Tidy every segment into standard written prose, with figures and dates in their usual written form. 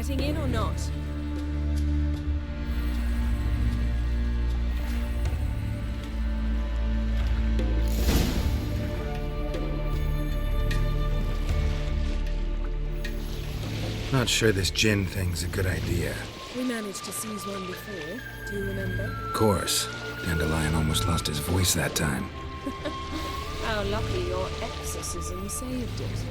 letting in or not? Not sure this djinn thing's a good idea. We managed to seize one before. Do you remember? Of course. Dandelion almost lost his voice that time. How lucky your exorcism saved it.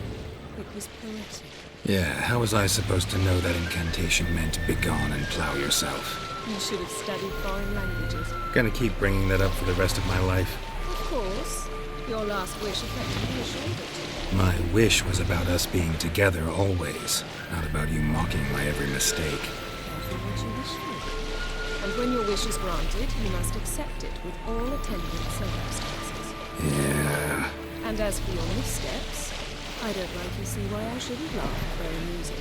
It was poetic. Yeah, how was I supposed to know that incantation meant begone and plow yourself? You should have studied foreign languages. Gonna keep bringing that up for the rest of my life. Of course. Your last wish effectively assured it. My wish was about us being together always, not about you mocking my every mistake. Careful what you wish for. And when your wish is granted, you must accept it with all attendant circumstances. Yeah. And as for your missteps, I don't rightly see why I shouldn't laugh. Very amusing.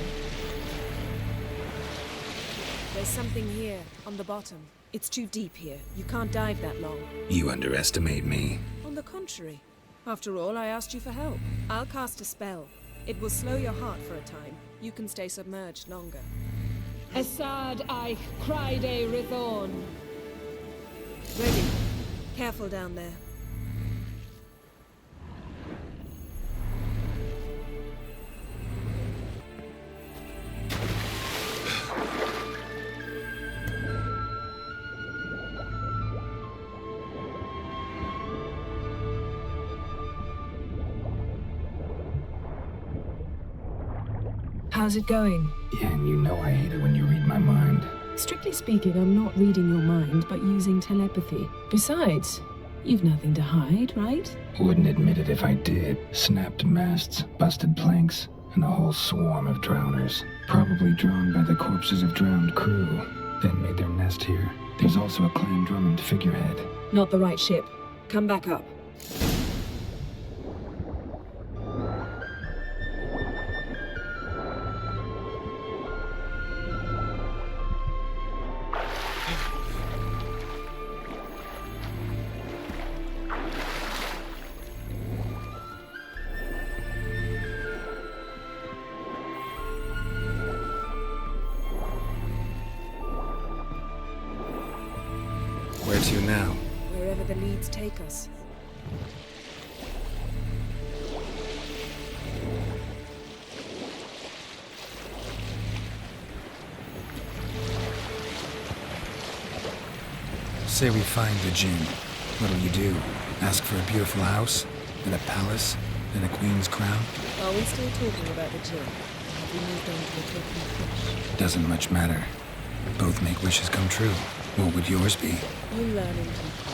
There's something here, on the bottom. It's too deep here. You can't dive that long. You underestimate me. On the contrary. After all, I asked you for help. I'll cast a spell. It will slow your heart for a time. You can stay submerged longer. Assad I cried a Rithorn. Ready. Careful down there. How's it going? Yeah, and you know I hate it when you read my mind. Strictly speaking, I'm not reading your mind, but using telepathy. Besides, you've nothing to hide, right? Wouldn't admit it if I did. Snapped masts, busted planks, and a whole swarm of drowners. Probably drawn by the corpses of drowned crew. Then made their nest here. There's also a Clan Drummond figurehead. Not the right ship. Come back up. Where to now? Wherever the leads take us. Say we find the djinn. What'll you do? Ask for a beautiful house? And a palace? And a queen's crown? Are we still talking about the djinn? Have we moved on to the talking fish? Doesn't much matter. Both make wishes come true. What would yours be? You learn in people.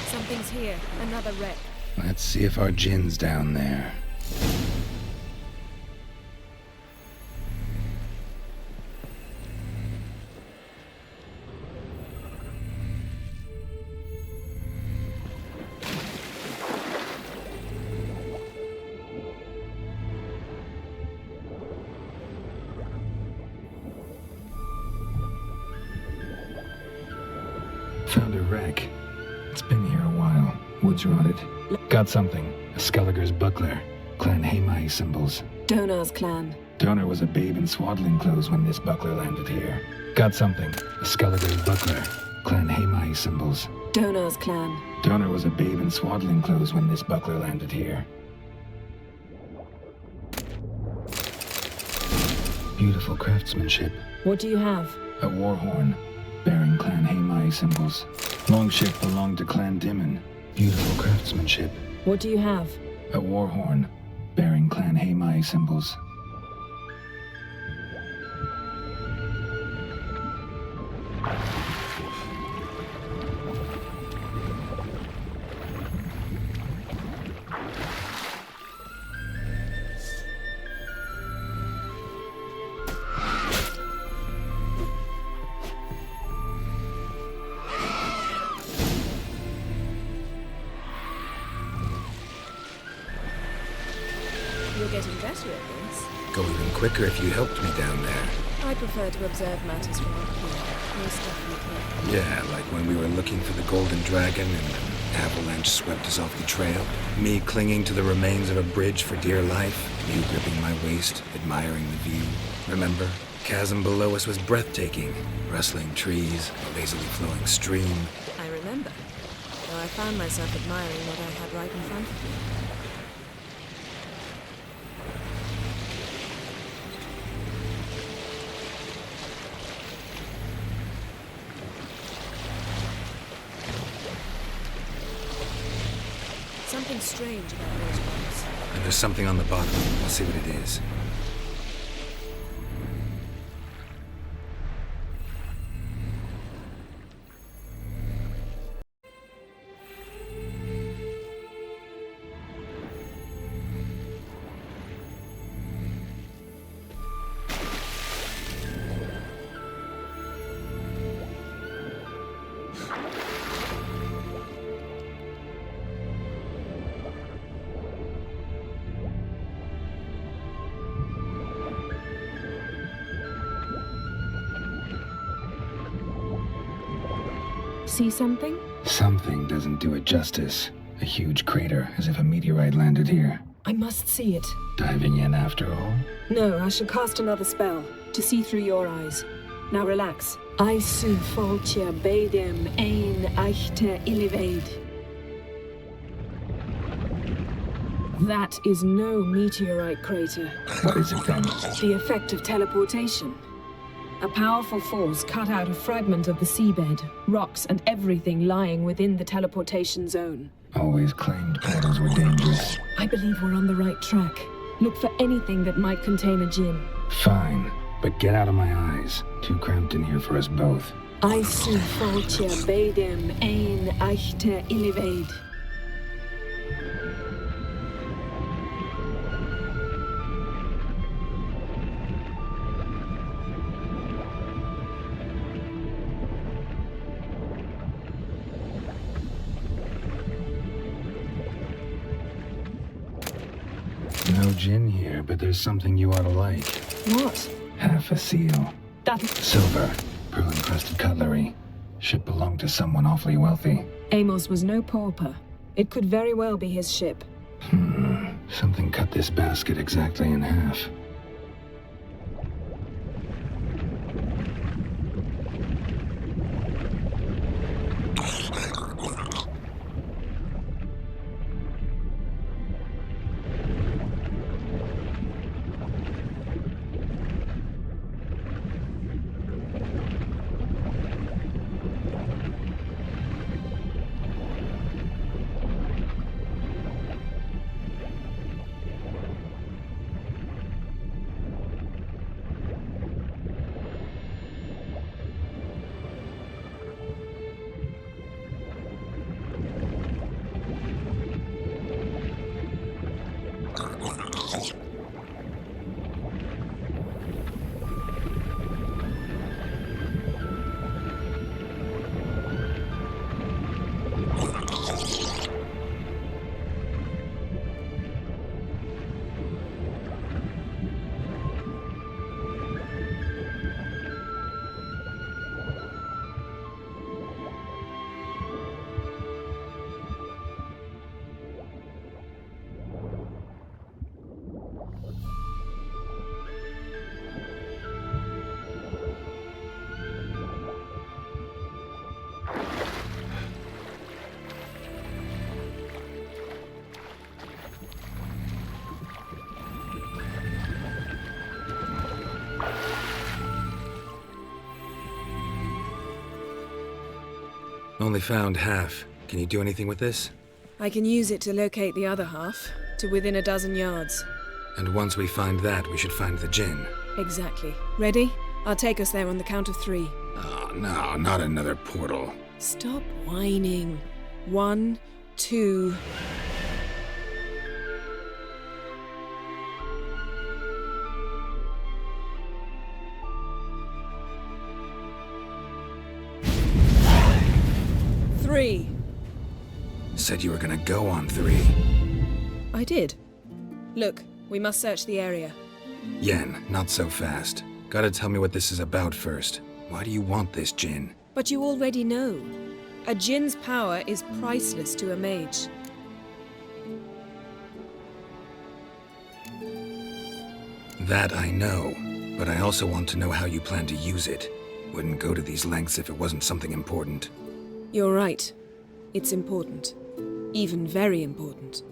Something's here. Another wreck. Let's see if our djinn's down there. Found a wreck. It's been here a while. Wood's rotted. Got something. A Skelliger's buckler. Clan Haimai symbols. Donar's clan. Donor was a babe in swaddling clothes when this buckler landed here. Got something. A Skelliger's buckler. Clan Haimai symbols. Donar's clan. Donor was a babe in swaddling clothes when this buckler landed here. Beautiful craftsmanship. What do you have? A war horn, bearing Clan Haimai symbols. Longship belonged to Clan DJINN. Beautiful craftsmanship. What do you have? A war horn, bearing Clan Haimai symbols. You're getting better at this. quicker if you helped me down there. I prefer to observe matters from up here. Most definitely. Yeah, like when we were looking for the Golden Dragon and an avalanche swept us off the trail. Me clinging to the remains of a bridge for dear life. You gripping my waist, admiring the view. Remember? Chasm below us was breathtaking. Rustling trees, a lazily flowing stream. I remember. Though I found myself admiring what I had right in front of me. Something strange about those rocks. And there's something on the bottom. I'll see what it is. See something? Something doesn't do it justice. A huge crater, as if a meteorite landed here. I must see it. Diving in after all? No, I shall cast another spell, to see through your eyes. Now relax. Aisu foltja beidem ein eichte illivaid. That is no meteorite crater. What is it then? The effect of teleportation. A powerful force cut out a fragment of the seabed, rocks and everything lying within the teleportation zone. Always claimed portals were dangerous. I believe we're on the right track. Look for anything that might contain a djinn. Fine, but get out of my eyes. Too cramped in here for us both. Aisu foltja beidem ein eichte illivaid. No djinn here, but there's something you ought to like. What? Half a seal. That... Silver. Pearl-encrusted cutlery. Ship belonged to someone awfully wealthy. Amos was no pauper. It could very well be his ship. Something cut this basket exactly in half. Only found half. Can you do anything with this? I can use it to locate the other half, to within a dozen yards. And once we find that, we should find the djinn. Exactly. Ready? I'll take us there on the count of 3. Oh, no, not another portal. Stop whining. 1, 2... Three. Said you were gonna go on 3. I did. Look, we must search the area. Yen, not so fast. Gotta tell me what this is about first. Why do you want this djinn? But you already know. A djinn's power is priceless to a mage. That I know, but I also want to know how you plan to use it. Wouldn't go to these lengths if it wasn't something important. You're right. It's important. Even very important.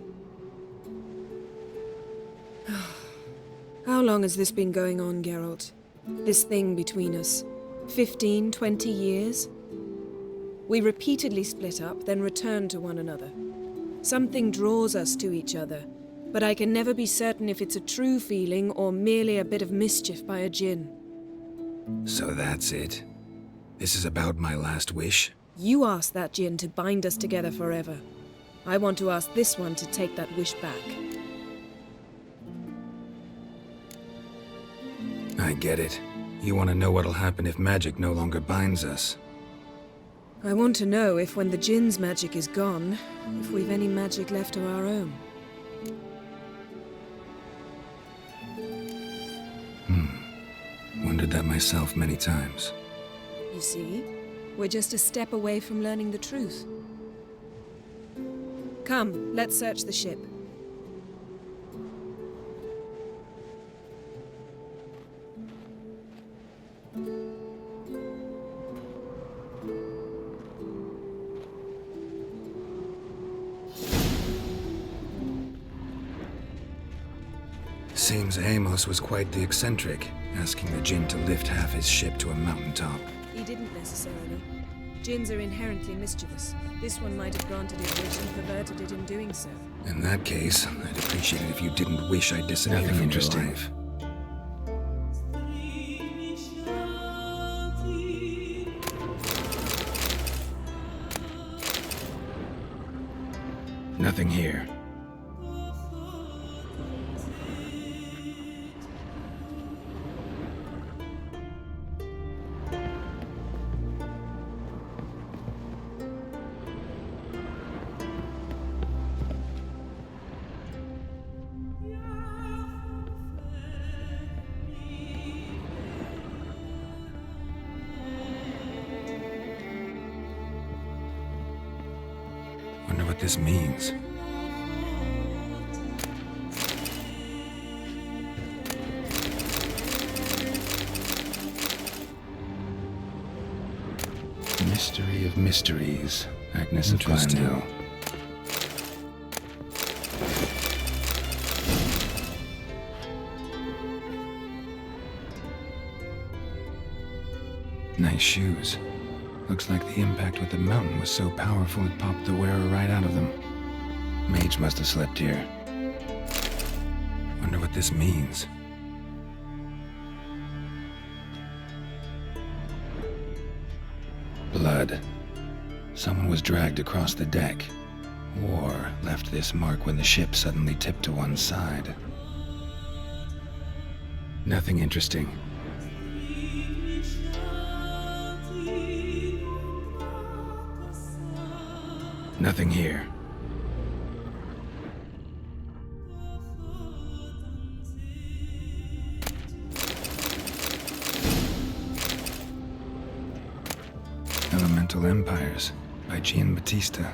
How long has this been going on, Geralt? This thing between us? 15, 20 years? We repeatedly split up, then returned to one another. Something draws us to each other, but I can never be certain if it's a true feeling or merely a bit of mischief by a djinn. So that's it. This is about my last wish? You asked that djinn to bind us together forever. I want to ask this one to take that wish back. I get it. You want to know what'll happen if magic no longer binds us. I want to know if when the djinn's magic is gone, if we've any magic left of our own. Wondered that myself many times. You see, we're just a step away from learning the truth. Come, let's search the ship. Seems Amos was quite the eccentric, asking the djinn to lift half his ship to a mountaintop. He didn't necessarily. Djinns are inherently mischievous. This one might have granted his wish and perverted it in doing so. In that case, I'd appreciate it if you didn't wish I disappeared Nothing from interesting. your life. Nothing here. Wonder what this means. Mystery of mysteries, Agnes of Glenhill. Nice shoes. Looks like the impact with the mountain was so powerful it popped the wearer right out of them. Mage must have slept here. Wonder what this means. Blood. Someone was dragged across the deck, or left this mark when the ship suddenly tipped to one side. Nothing interesting. Nothing here. Elemental Empires by Giambattista.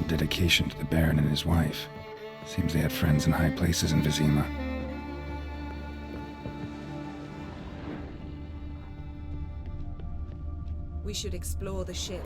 Dedication to the Baron and his wife. Seems they had friends in high places in Vizima. We should explore the ship.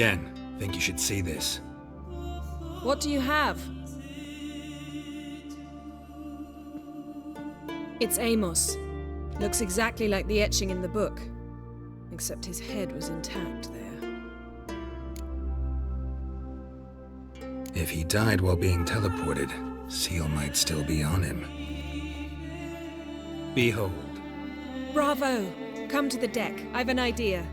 Again, think you should see this. What do you have? It's Amos. Looks exactly like the etching in the book. Except his head was intact there. If he died while being teleported, Seal might still be on him. Behold. Bravo! Come to the deck. I've an idea.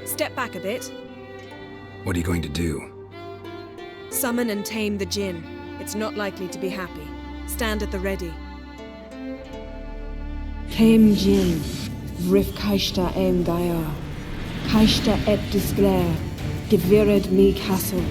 Step back a bit. What are you going to do? Summon and tame the DJINN. It's not likely to be happy. Stand at the ready. Tame DJINN, Vrif Kaishta en Gaia, Kaishta et Disglair, Gevired mi Castle.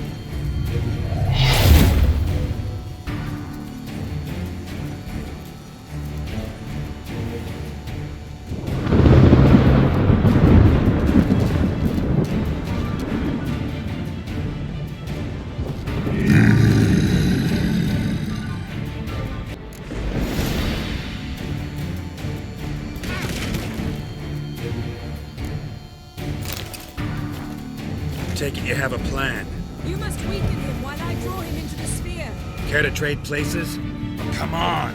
Take it you have a plan. You must weaken him while I draw him into the sphere. Care to trade places? Come on!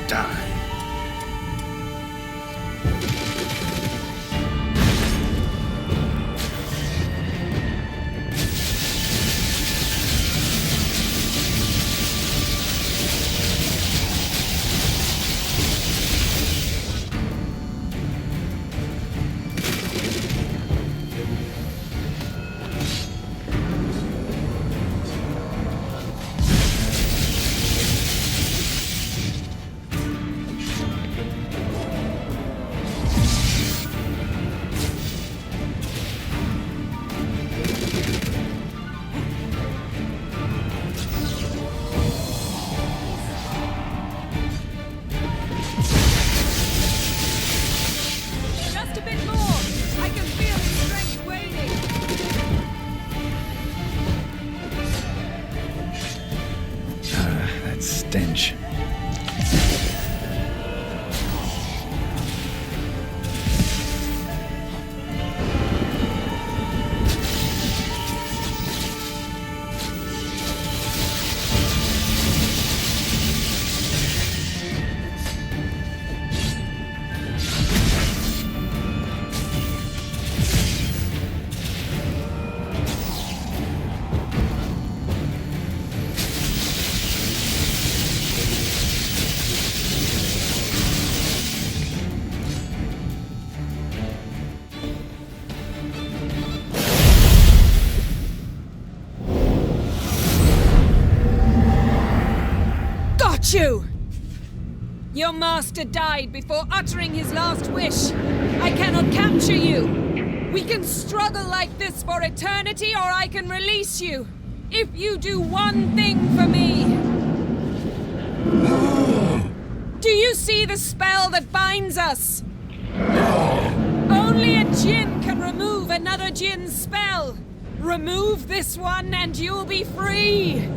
Die. Just a bit more. I can feel his strength waning. That stench. You! Your master died before uttering his last wish. I cannot capture you. We can struggle like this for eternity, or I can release you. If you do one thing for me. Do you see the spell that binds us? Only a DJINN can remove another DJINN's spell. Remove this one and you'll be free.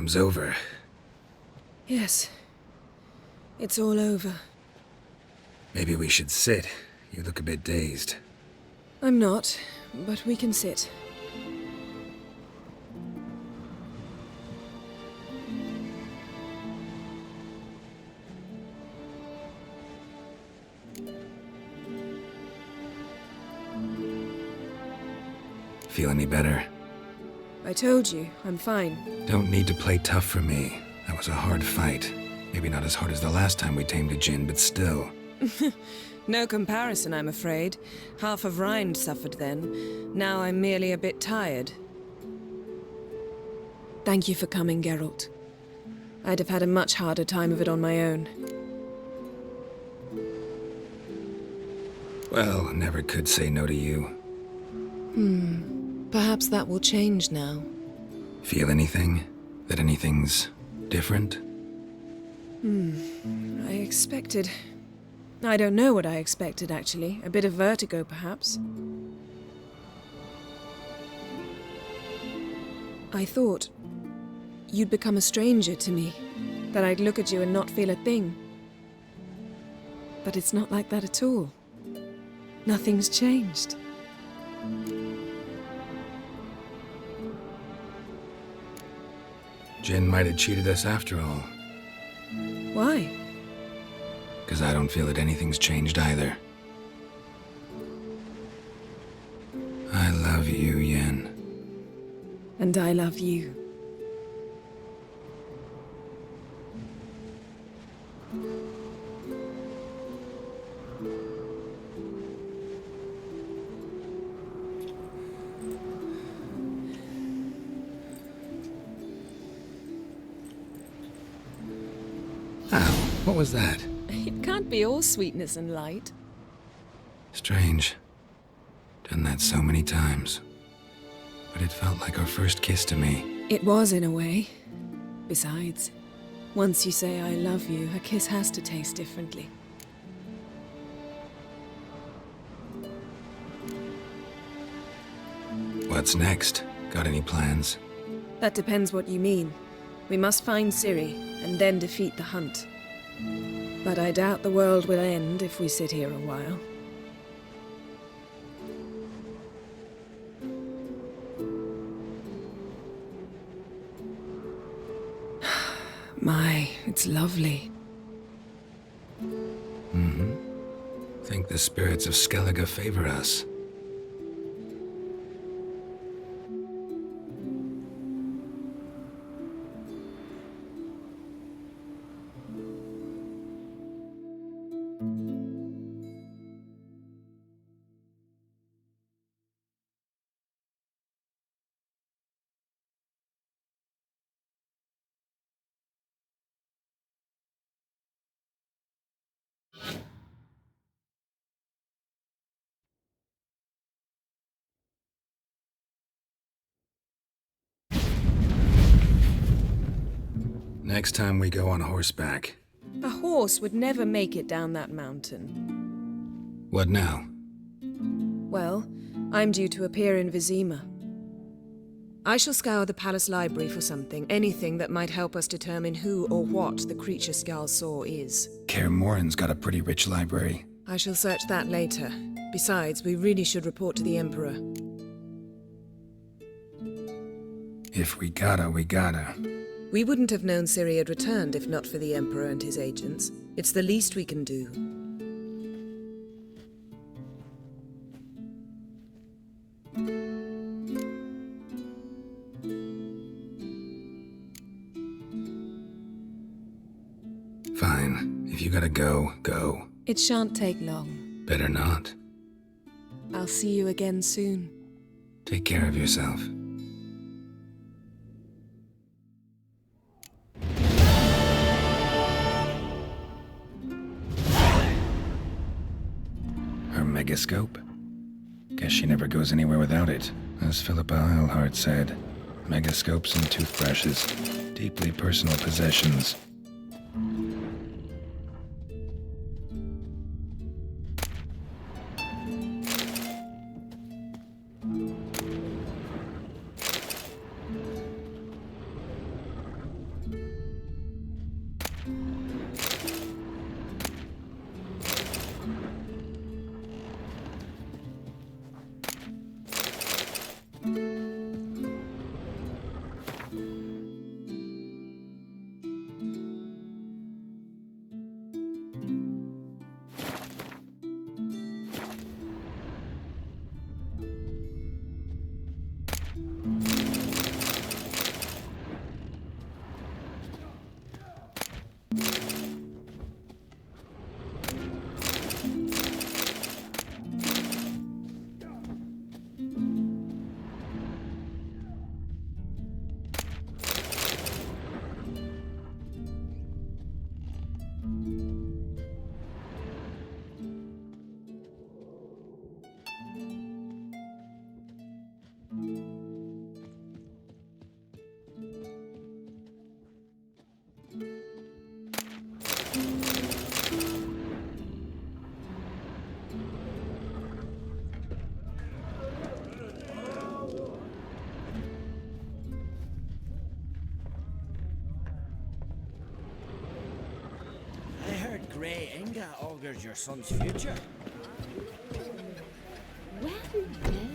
problem's over. Yes. It's all over. Maybe we should sit. You look a bit dazed. I'm not, but we can sit. Feel any better? I told you, I'm fine. Don't need to play tough for me. That was a hard fight. Maybe not as hard as the last time we tamed a djinn, but still. No comparison, I'm afraid. Half of Rind suffered then. Now I'm merely a bit tired. Thank you for coming, Geralt. I'd have had a much harder time of it on my own. Well, never could say no to you. Perhaps that will change now. Feel anything? That anything's different? I expected... I don't know what I expected, actually. A bit of vertigo, perhaps. I thought you'd become a stranger to me, that I'd look at you and not feel a thing. But it's not like that at all. Nothing's changed. Jinn might have cheated us after all. Why? Because I don't feel that anything's changed either. I love you, Yen. And I love you. Ow, what was that? It can't be all sweetness and light. Strange. Done that so many times. But it felt like our first kiss to me. It was, in a way. Besides, once you say I love you, a kiss has to taste differently. What's next? Got any plans? That depends what you mean. We must find Ciri, and then defeat the hunt. But I doubt the world will end if we sit here a while. My, it's lovely. Think the spirits of Skellige favor us. Next time we go on horseback. A horse would never make it down that mountain. What now? Well, I'm due to appear in Vizima. I shall scour the palace library for something, anything that might help us determine who or what the creature Skjal saw is. Kaer Morhen's got a pretty rich library. I shall search that later. Besides, we really should report to the Emperor. If we gotta, we gotta. We wouldn't have known Ciri had returned if not for the Emperor and his agents. It's the least we can do. Fine. If you gotta go, go. It shan't take long. Better not. I'll see you again soon. Take care of yourself. Her megascope? Guess she never goes anywhere without it. As Philippa Eilhart said, megascopes and toothbrushes, deeply personal possessions. that grey inga augurs your son's future. Well then.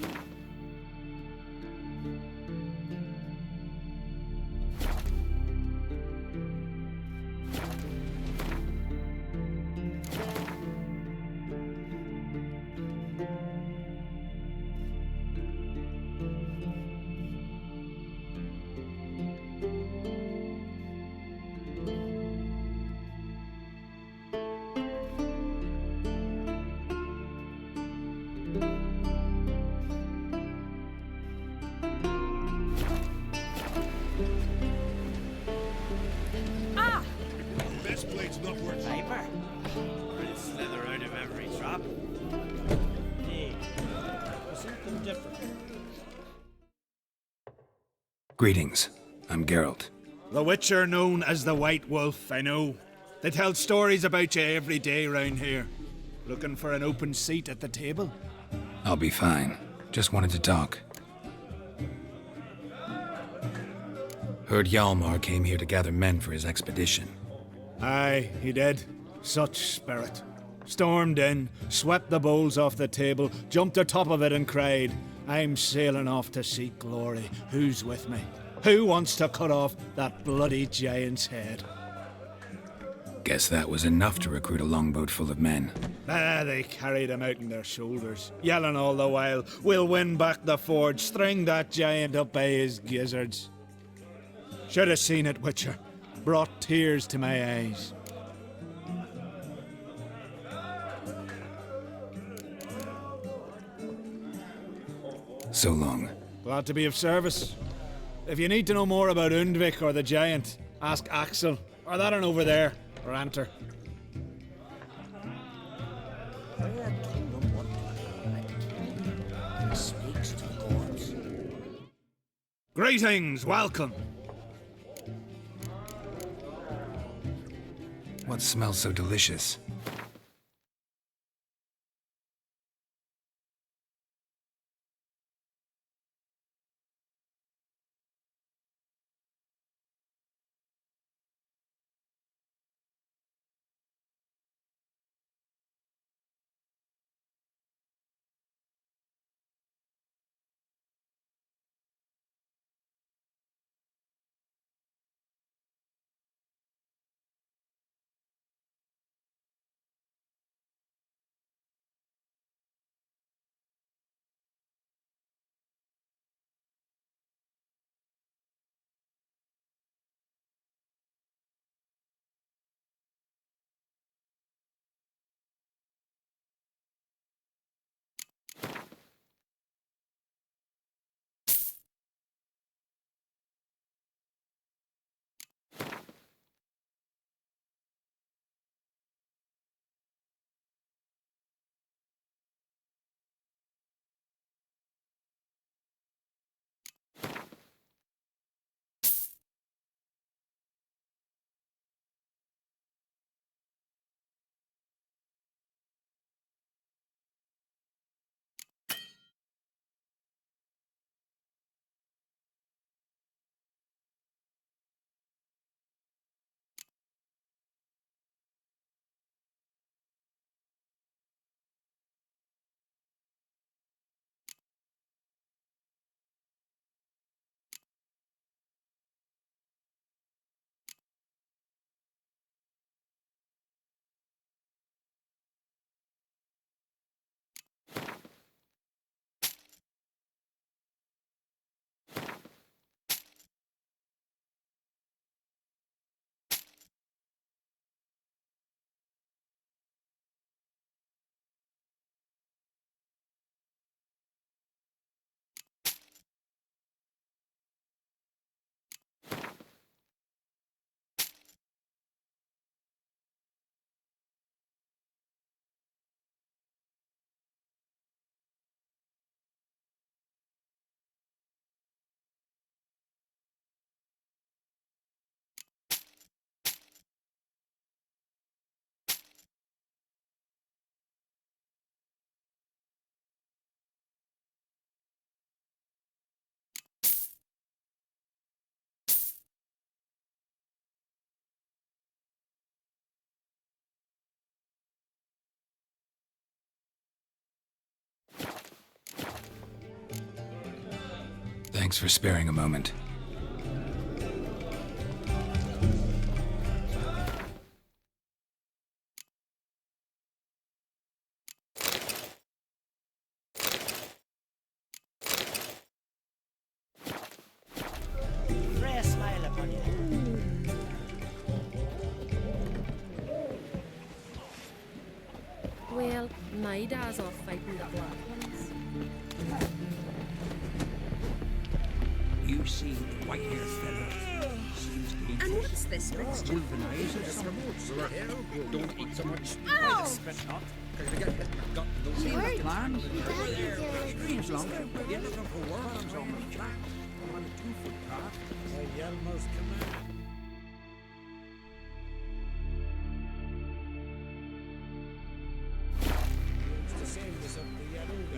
Best blade's not worth it. Viper? I'd slither out of every trap. Hey, something different. Greetings. I'm Geralt. The Witcher known as the White Wolf, I know. They tell stories about you every day round here. Looking for an open seat at the table? I'll be fine. Just wanted to talk. Heard Hjalmar came here to gather men for his expedition. Aye, he did. Such spirit. Stormed in, swept the bowls off the table, jumped atop of it and cried, I'm sailing off to seek glory. Who's with me? Who wants to cut off that bloody giant's head? Guess that was enough to recruit a longboat full of men. They carried him out on their shoulders, yelling all the while, we'll win back the forge, string that giant up by his gizzards. Should have seen it, Witcher. Brought tears to my eyes. So long. Glad to be of service. If you need to know more about Undvik or the giant, ask Axel, or that one over there, or Anter. Speaks to the corpse. Greetings, welcome. What smells so delicious? Thanks for sparing a moment. Rare smile upon you. Well, my dad's off fighting the Black Ones. You see the white-haired fella seems to be And what's this, Richard? wolven eyes or something. Don't eat so much. Ow! Spit not. Got those plans. Over there. Streams long. You're looking for worms on the track. I'm on a 2-foot path. The Yelmer's command.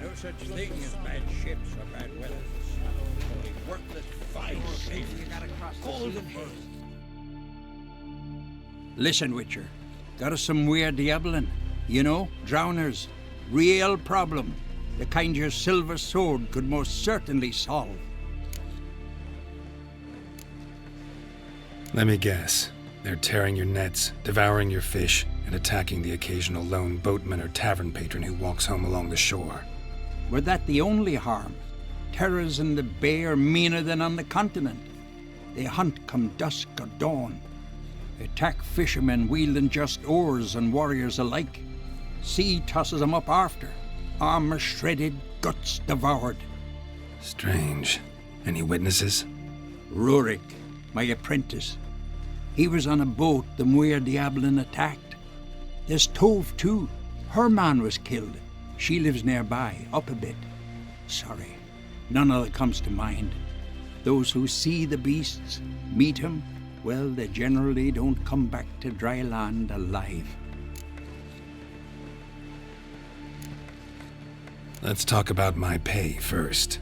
No such thing as bad ships or bad weather. Only worthless fine sailors. Golden head. Listen, Witcher. Got us some weird diabolin. You know, drowners. Real problem. The kind your silver sword could most certainly solve. Let me guess. They're tearing your nets, devouring your fish, and attacking the occasional lone boatman or tavern patron who walks home along the shore. Were that the only harm? Terrors in the bay are meaner than on the continent. They hunt come dusk or dawn. Attack fishermen wielding just oars and warriors alike. Sea tosses them up after. Armor shredded, guts devoured. Strange. Any witnesses? Rurik, my apprentice. He was on a boat the Muir Diabolin attacked. There's Tove, too. Her man was killed. She lives nearby, up a bit. Sorry, none of it comes to mind. Those who see the beasts, meet him, well, they generally don't come back to dry land alive. Let's talk about my pay first.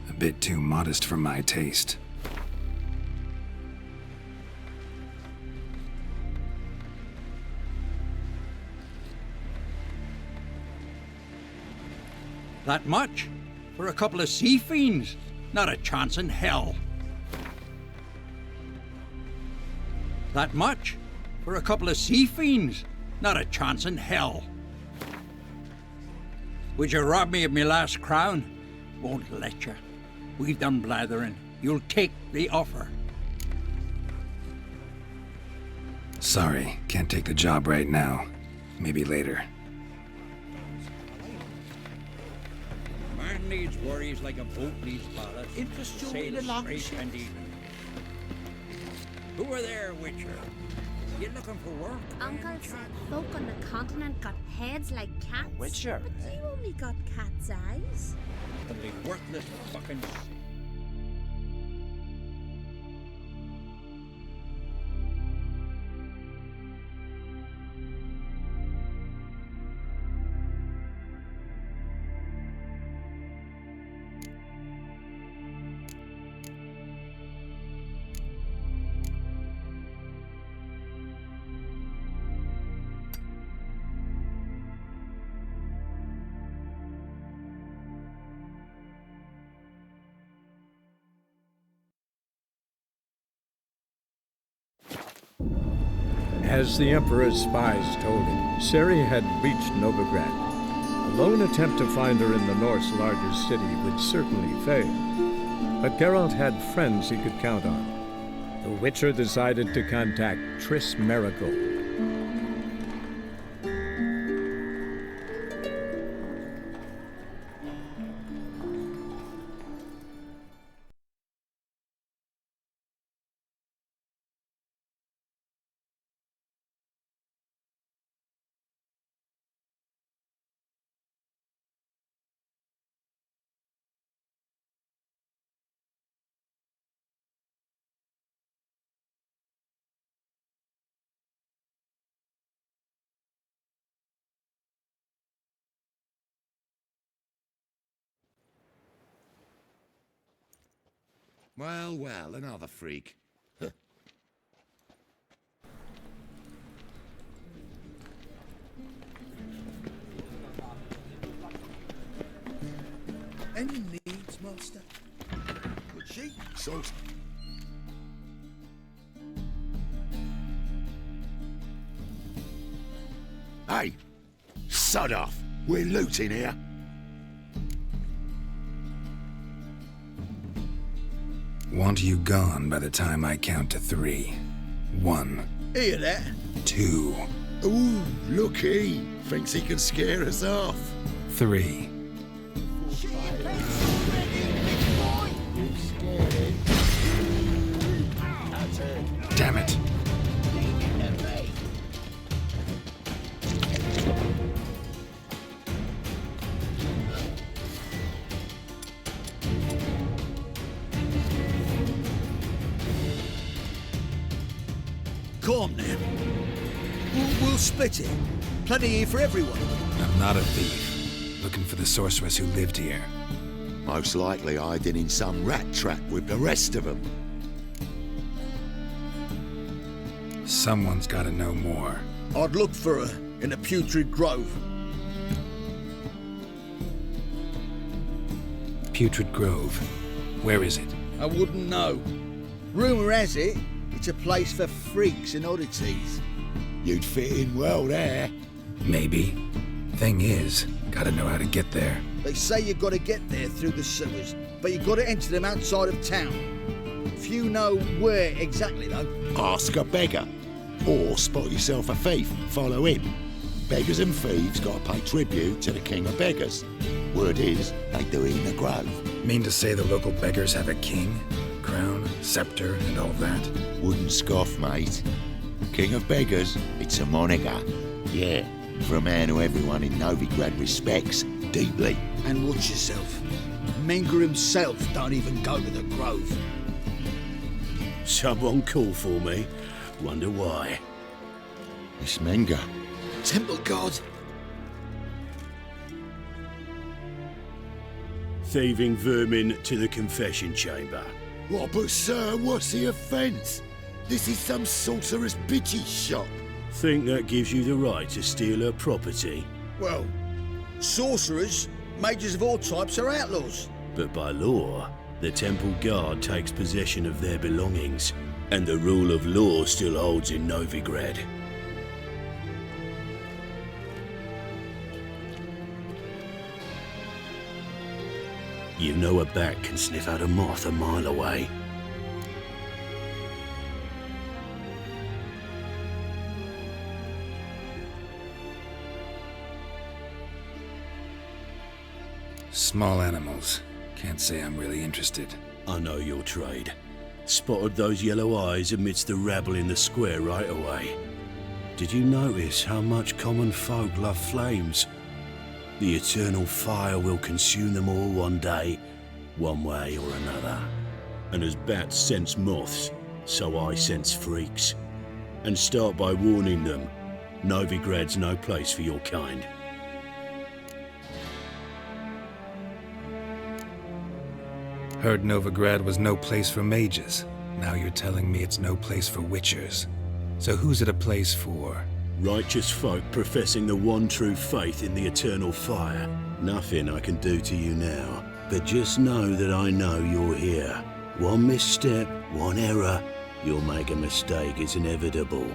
A bit too modest for my taste. That much? For a couple of sea fiends? Not a chance in hell. That much? For a couple of sea fiends? Not a chance in hell. Would you rob me of my last crown? Won't let you. We've done blathering. You'll take the offer. Sorry, can't take the job right now. Maybe later. Man needs worries like a boat needs ballast. Interest you Sail in a long straight ship? and even. Who are there, Witcher? You looking for work? Uncle said folk on the continent got heads like cats. Witcher, But eh? you only got cat's eyes. Only worthless fucking... As the Emperor's spies told him, Ciri had reached Novigrad. A lone attempt to find her in the North's largest city would certainly fail. But Geralt had friends he could count on. The Witcher decided to contact Triss Merigold. Well, well, another freak. Any needs, master? Could Sheep? Sauce. Hey! Sod off! We're looting here. Want you gone by the time I count to 3. 1. Hear that? 2. Ooh, looky! Thinks he can scare us off. 3. Damn it. Calm now. We'll split it. Plenty here for everyone. I'm not a thief. Looking for the sorceress who lived here. Most likely hiding in some rat trap with the rest of them. Someone's gotta know more. I'd look for her in the Putrid Grove. Putrid Grove. Where is it? I wouldn't know. Rumour has it, it's a place for freaks and oddities. You'd fit in well there. Maybe. Thing is, gotta know how to get there. They say you gotta get there through the sewers, but you gotta enter them outside of town. Few know where exactly, though. Ask a beggar. Or spot yourself a thief, follow him. Beggars and thieves gotta pay tribute to the king of beggars. Word is, they do it in the grove. Mean to say the local beggars have a king? Crown, scepter, and all that? Wouldn't scoff, mate. King of beggars, it's a moniker. Yeah, for a man who everyone in Novigrad respects deeply. And watch yourself. Menger himself don't even go to the grove. Someone call for me. Wonder why. It's Menger. Temple God. Thieving vermin to the confession chamber. What, but sir, what's the offence? This is some sorcerer's bitchy shop. Think that gives you the right to steal her property? Well, sorcerers, mages of all types are outlaws. But by law, the temple guard takes possession of their belongings, and the rule of law still holds in Novigrad. You know a bat can sniff out a moth a mile away. Small animals. Can't say I'm really interested. I know your trade. Spotted those yellow eyes amidst the rabble in the square right away. Did you notice how much common folk love flames? The eternal fire will consume them all one day, one way or another. And as bats sense moths, so I sense freaks. And start by warning them, Novigrad's no place for your kind. Heard Novigrad was no place for mages. Now you're telling me it's no place for witchers. So who's it a place for? Righteous folk professing the one true faith in the eternal fire. Nothing I can do to you now, but just know that I know you're here. One misstep, one error, you'll make a mistake, it's inevitable.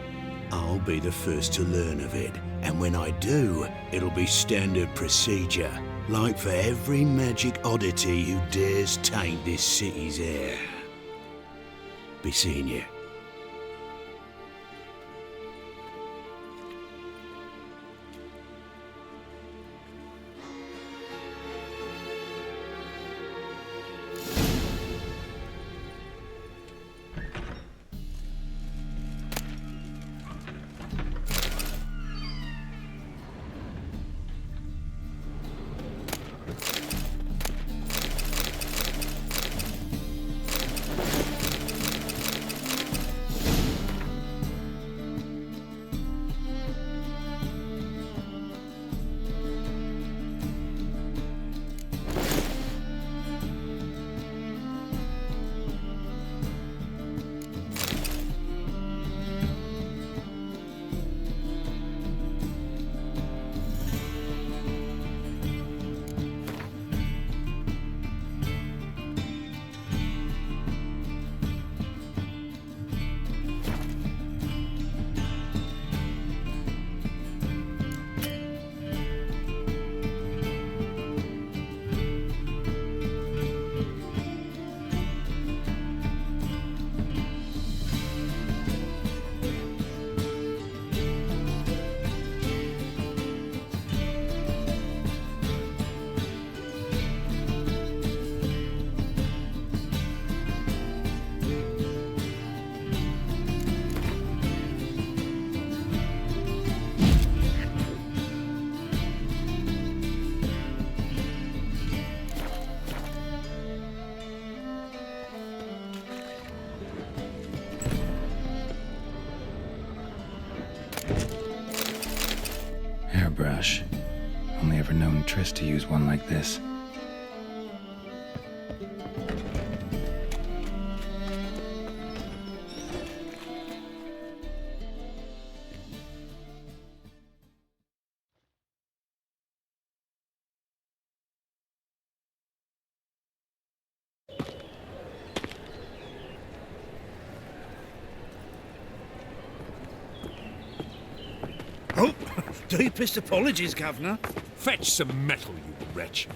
I'll be the first to learn of it, and when I do, it'll be standard procedure. Like for every magic oddity who dares taint this city's air. Be seeing you. Hairbrush. Only ever known Triss to use one like this. Oh, deepest apologies, Governor. Fetch some metal, you wretch.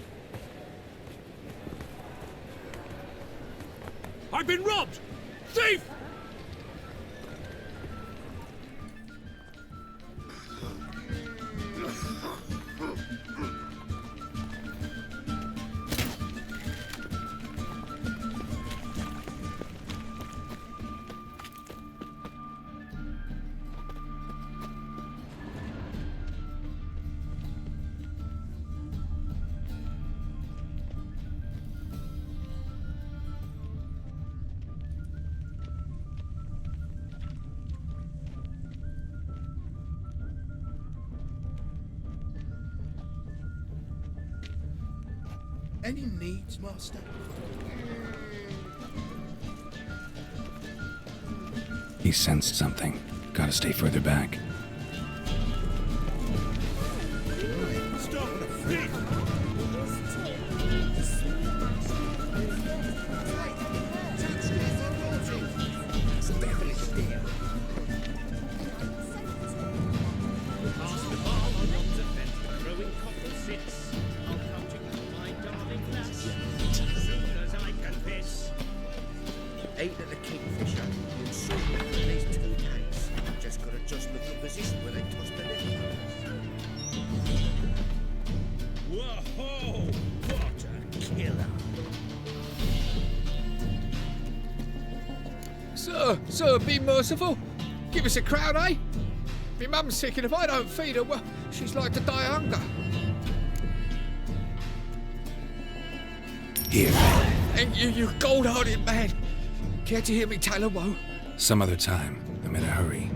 I've been robbed! Thief! Any needs, Master? He sensed something. Gotta stay further back. Stop! Thief! Ate at the Kingfisher, you'll soon be for at least 2 days. Just got to adjust the position where they tossed the liquor. Whoa! What a killer! Sir, be merciful. Give us a crown, eh? Me mum's sick, and if I don't feed her, well, she's like to die of hunger. Here. Thank you, you gold-hearted man. Care to hear me tell a woe? Some other time. I'm in a hurry.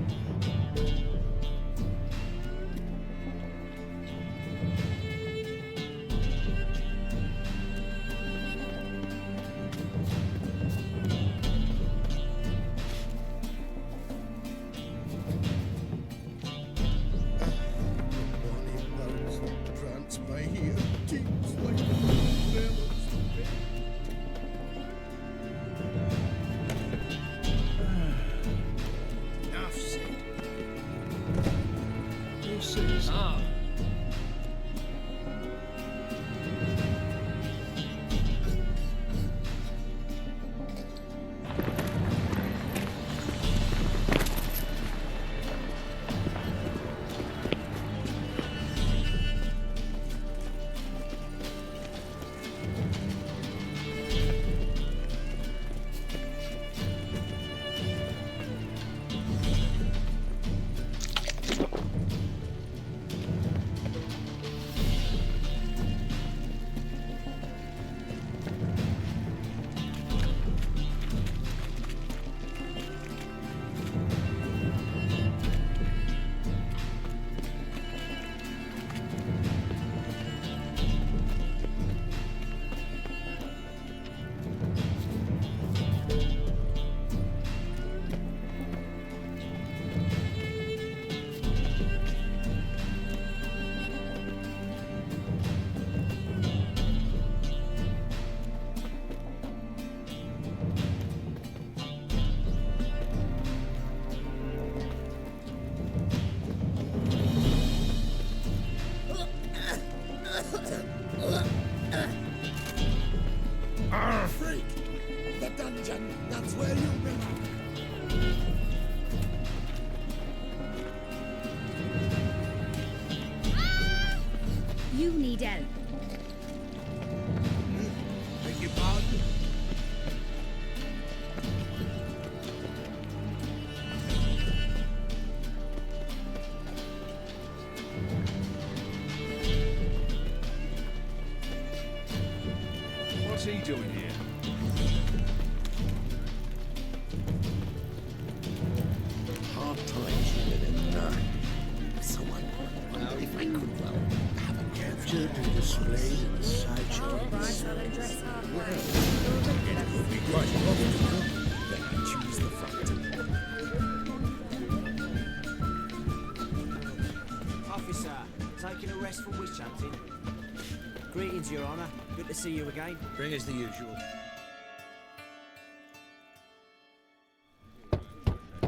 Freak! The dungeon, that's where you belong. You need help. Beg your pardon? What's he doing here? Hard times you live in. So I wonder if I could displayed in a sideshow. It would be quite profitable. Then I choose the front. Officer, taking a rest from witch hunting. Greetings, Your Honour. Good to see you again. Bring us the usual.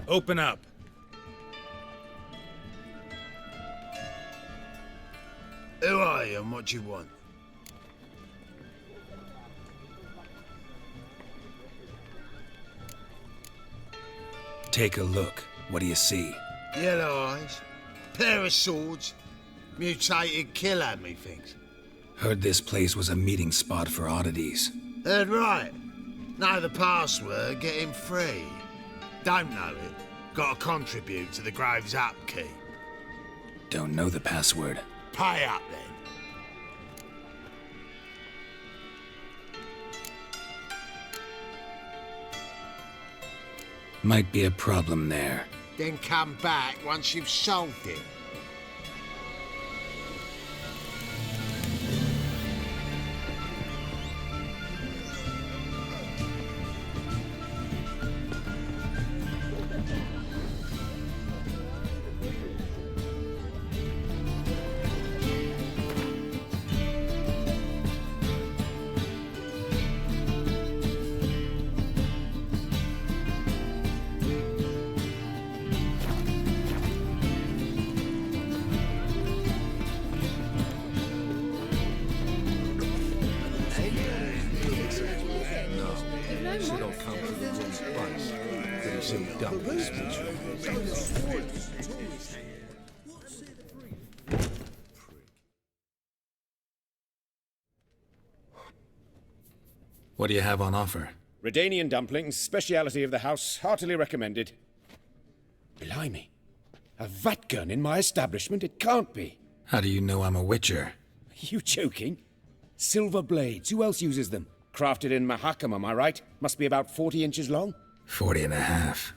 Open up. Who are you and what do you want? Take a look. What do you see? Yellow eyes, pair of swords, mutated killer, methinks. Heard this place was a meeting spot for oddities. Heard right. Know the password, get him free. Don't know it, gotta contribute to the Grave's upkeep. Don't know the password. Pay up then. Might be a problem there. Then come back once you've solved it. What do you have on offer? Redanian dumplings, speciality of the house, heartily recommended. Blimey. A vatgun in my establishment? It can't be. How do you know I'm a witcher? Are you joking? Silver blades, who else uses them? Crafted in Mahakam, am I right? Must be about 40 inches long? 40 and a half.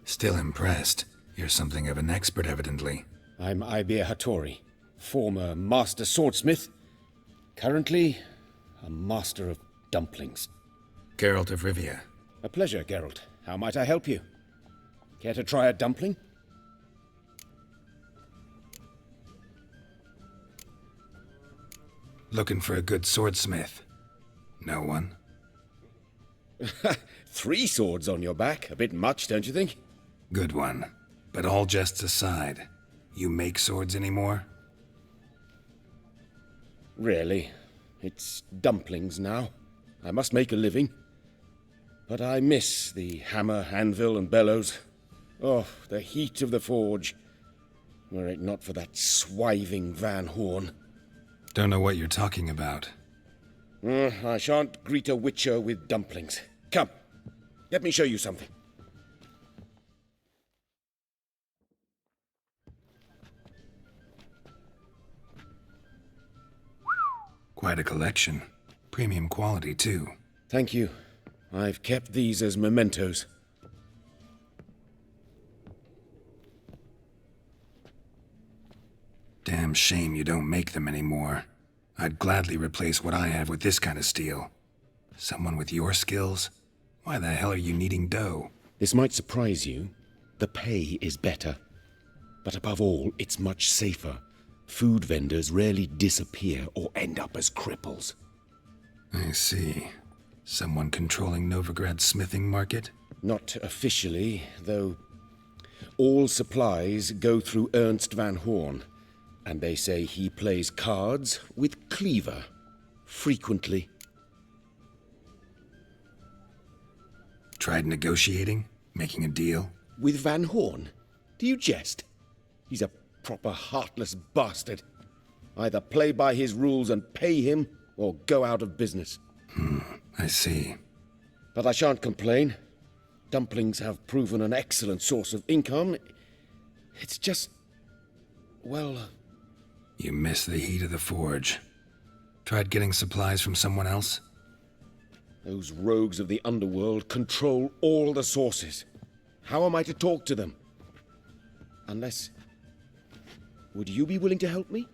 Still impressed. You're something of an expert, evidently. I'm Ibir Hattori, former master swordsmith. Currently, a master of dumplings. Geralt of Rivia. A pleasure, Geralt. How might I help you? Care to try a dumpling? Looking for a good swordsmith. No one? 3 swords on your back. A bit much, don't you think? Good one. But all jests aside, you make swords anymore? Really. It's dumplings now. I must make a living. But I miss the hammer, anvil, and bellows. Oh, the heat of the forge. Were it not for that swiving Van Horn. Don't know what you're talking about. I shan't greet a witcher with dumplings. Come, let me show you something. Quite a collection. Premium quality, too. Thank you. I've kept these as mementos. Damn shame you don't make them anymore. I'd gladly replace what I have with this kind of steel. Someone with your skills? Why the hell are you needing dough? This might surprise you. The pay is better. But above all, it's much safer. Food vendors rarely disappear or end up as cripples. I see. Someone controlling Novigrad's smithing market? Not officially, though all supplies go through Ernst Van Horn, and they say he plays cards with Cleaver, frequently. Tried negotiating? Making a deal? With Van Horn? Do you jest? He's a proper heartless bastard. Either play by his rules and pay him, or go out of business. I see. But I shan't complain. Dumplings have proven an excellent source of income. It's just... well... You miss the heat of the forge. Tried getting supplies from someone else? Those rogues of the underworld control all the sources. How am I to talk to them? Unless... Would you be willing to help me?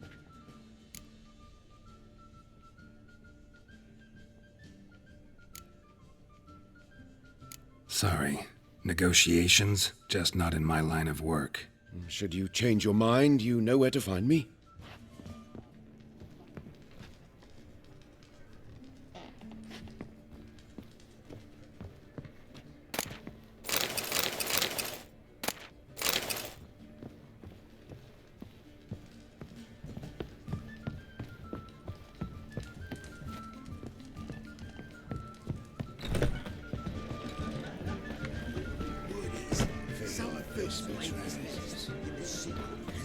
Sorry. Negotiations? Just not in my line of work. Should you change your mind, you know where to find me.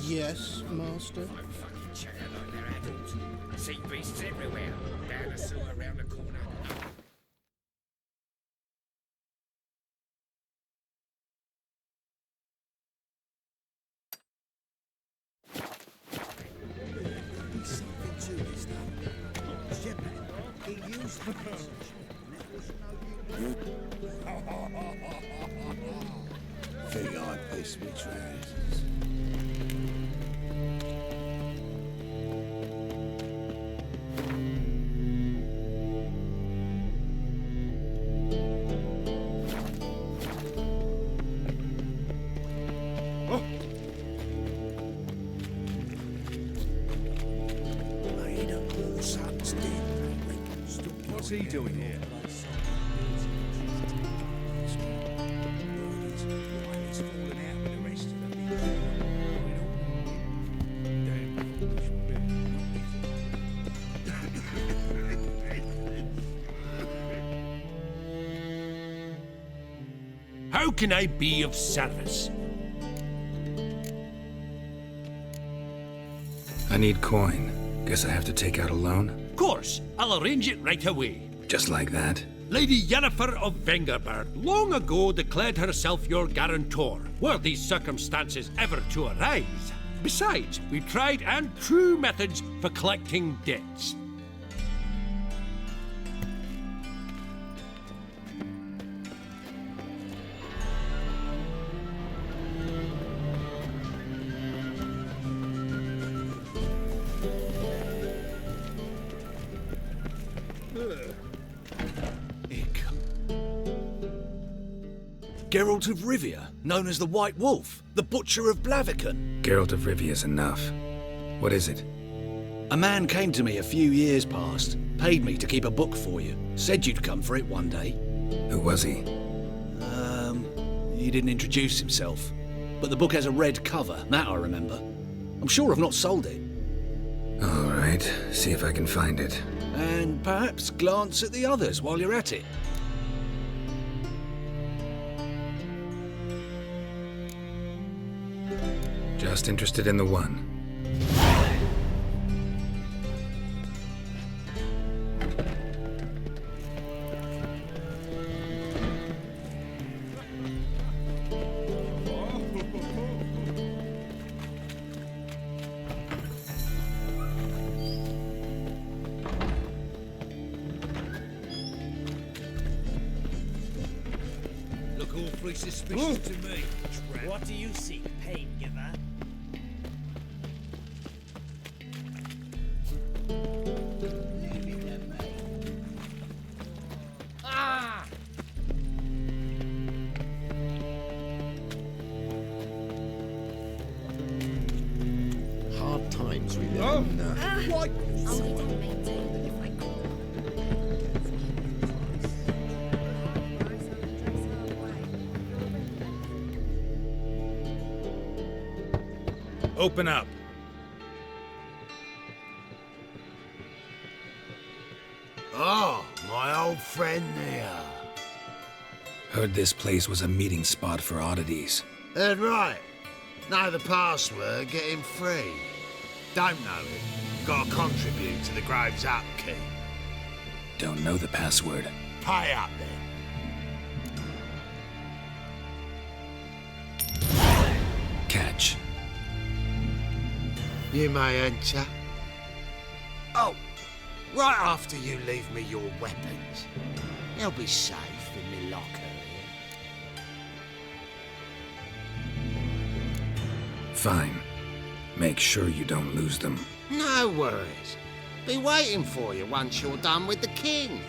Yes, Master. Sea beasts everywhere. Down the sewer, around the corner. Think I piss me trousers. What's he doing here? How can I be of service? I need coin. Guess I have to take out a loan? Of course, I'll arrange it right away. Just like that? Lady Yennefer of Vengerberg long ago declared herself your guarantor, were these circumstances ever to arise. Besides, we've tried and true methods for collecting debts. Geralt of Rivia, known as the White Wolf, the Butcher of Blaviken. Geralt of Rivia's enough. What is it? A man came to me a few years past, paid me to keep a book for you, said you'd come for it one day. Who was he? He didn't introduce himself. But the book has a red cover, that I remember. I'm sure I've not sold it. All right, see if I can find it. And perhaps glance at the others while you're at it. Just interested in the one. Look awfully suspicious to me. What do you seek, pain giver? Hard times we live in. What? Open up. Oh, my old friend there. Heard this place was a meeting spot for oddities. Heard right. Know the password, get him free. Don't know it. Gotta contribute to the Grove's upkeep. Don't know the password. Pay up then. Catch. You may enter. Oh, right after you leave me your weapons. They'll be safe in me locker here. Fine. Make sure you don't lose them. No worries. Be waiting for you once you're done with the king.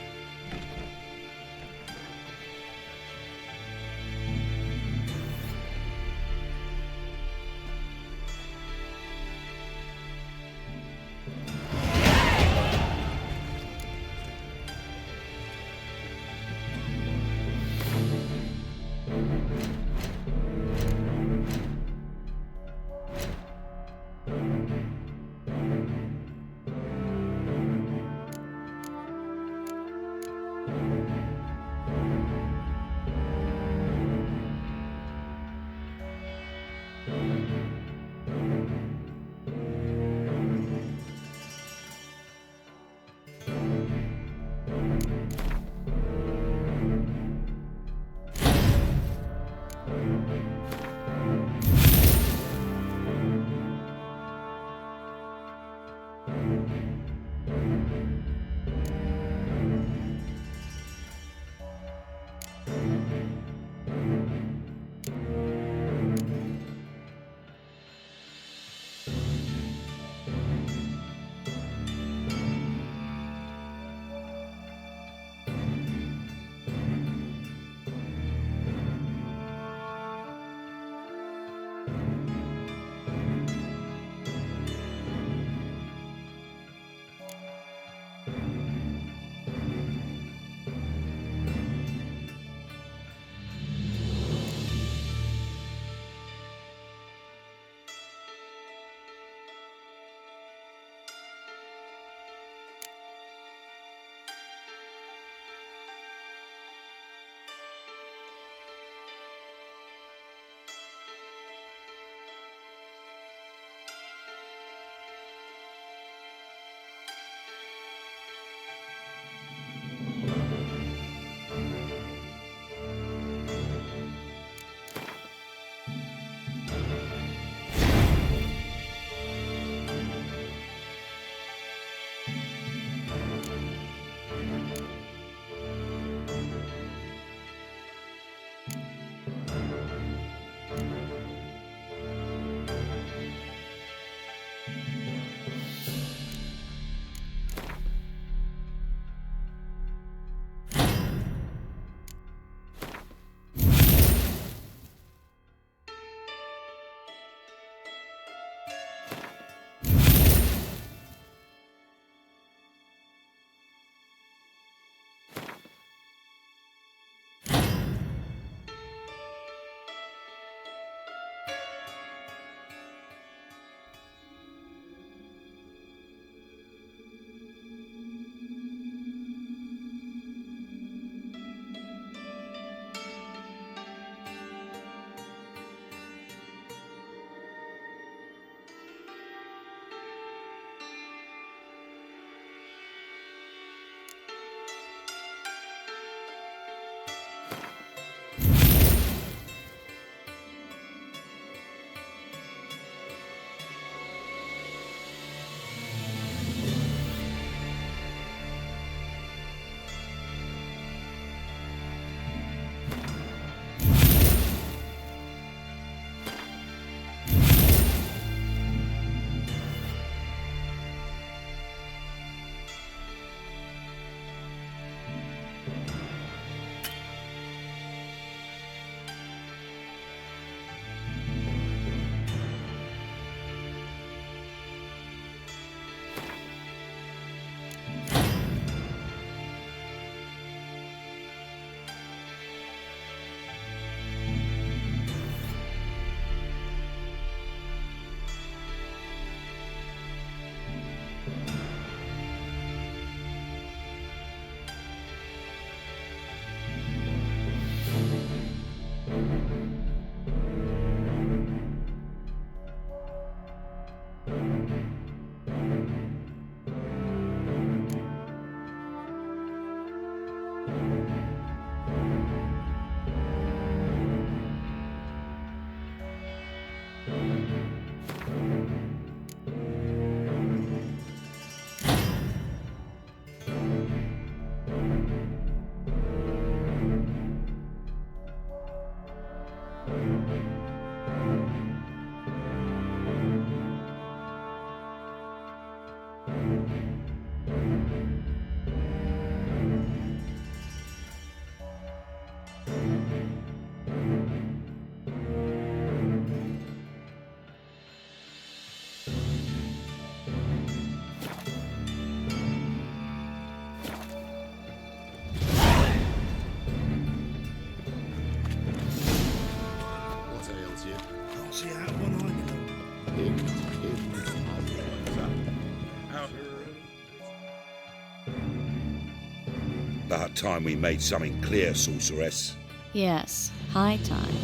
About time we made something clear, sorceress. Yes, high time.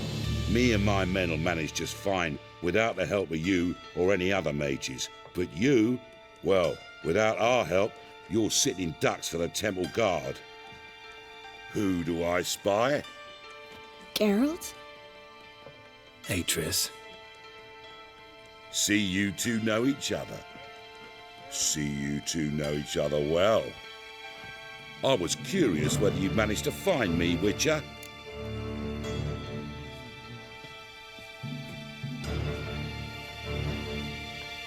Me and my men will manage just fine without the help of you or any other mages. But you, well, without our help, you're sitting ducks for the temple guard. Who do I spy? Geralt? Hey, Triss. See you two know each other. See you two know each other well. I was curious whether you'd managed to find me, Witcher.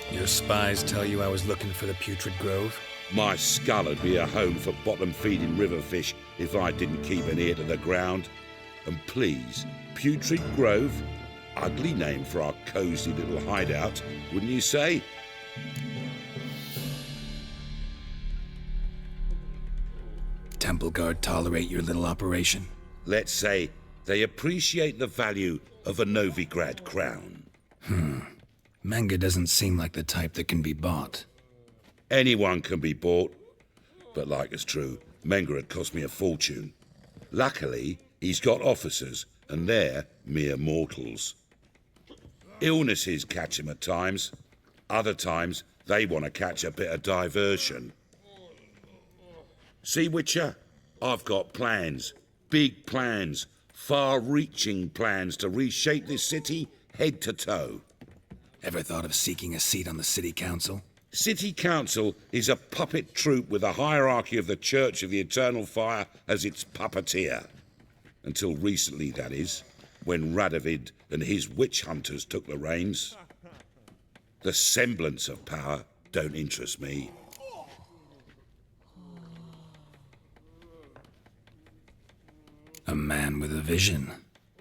Your spies tell you I was looking for the Putrid Grove? My skull would be a home for bottom-feeding river fish if I didn't keep an ear to the ground. And please, Putrid Grove? Ugly name for our cosy little hideout, wouldn't you say? Temple Guard tolerate your little operation? Let's say they appreciate the value of a Novigrad crown. Manga doesn't seem like the type that can be bought. Anyone can be bought. But like it's true, Menga had cost me a fortune. Luckily, he's got officers, and they're mere mortals. Illnesses catch him at times. Other times, they want to catch a bit of diversion. See, Witcher, I've got plans. Big plans. Far-reaching plans to reshape this city head to toe. Ever thought of seeking a seat on the city council? City council is a puppet troupe with a hierarchy of the Church of the Eternal Fire as its puppeteer. Until recently, that is, when Radovid and his witch hunters took the reins. The semblance of power don't interest me. A man with a vision.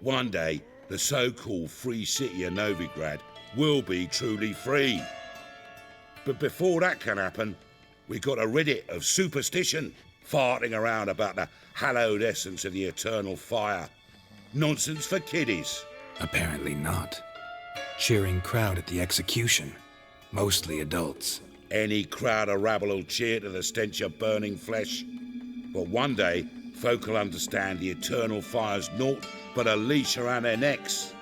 One day, the so-called free city of Novigrad will be truly free. But before that can happen, we got to rid it of superstition, farting around about the hallowed essence of the eternal fire. Nonsense for kiddies. Apparently not. Cheering crowd at the execution. Mostly adults. Any crowd of rabble will cheer to the stench of burning flesh. But one day, folk will understand the eternal fire's naught but a leash around their necks.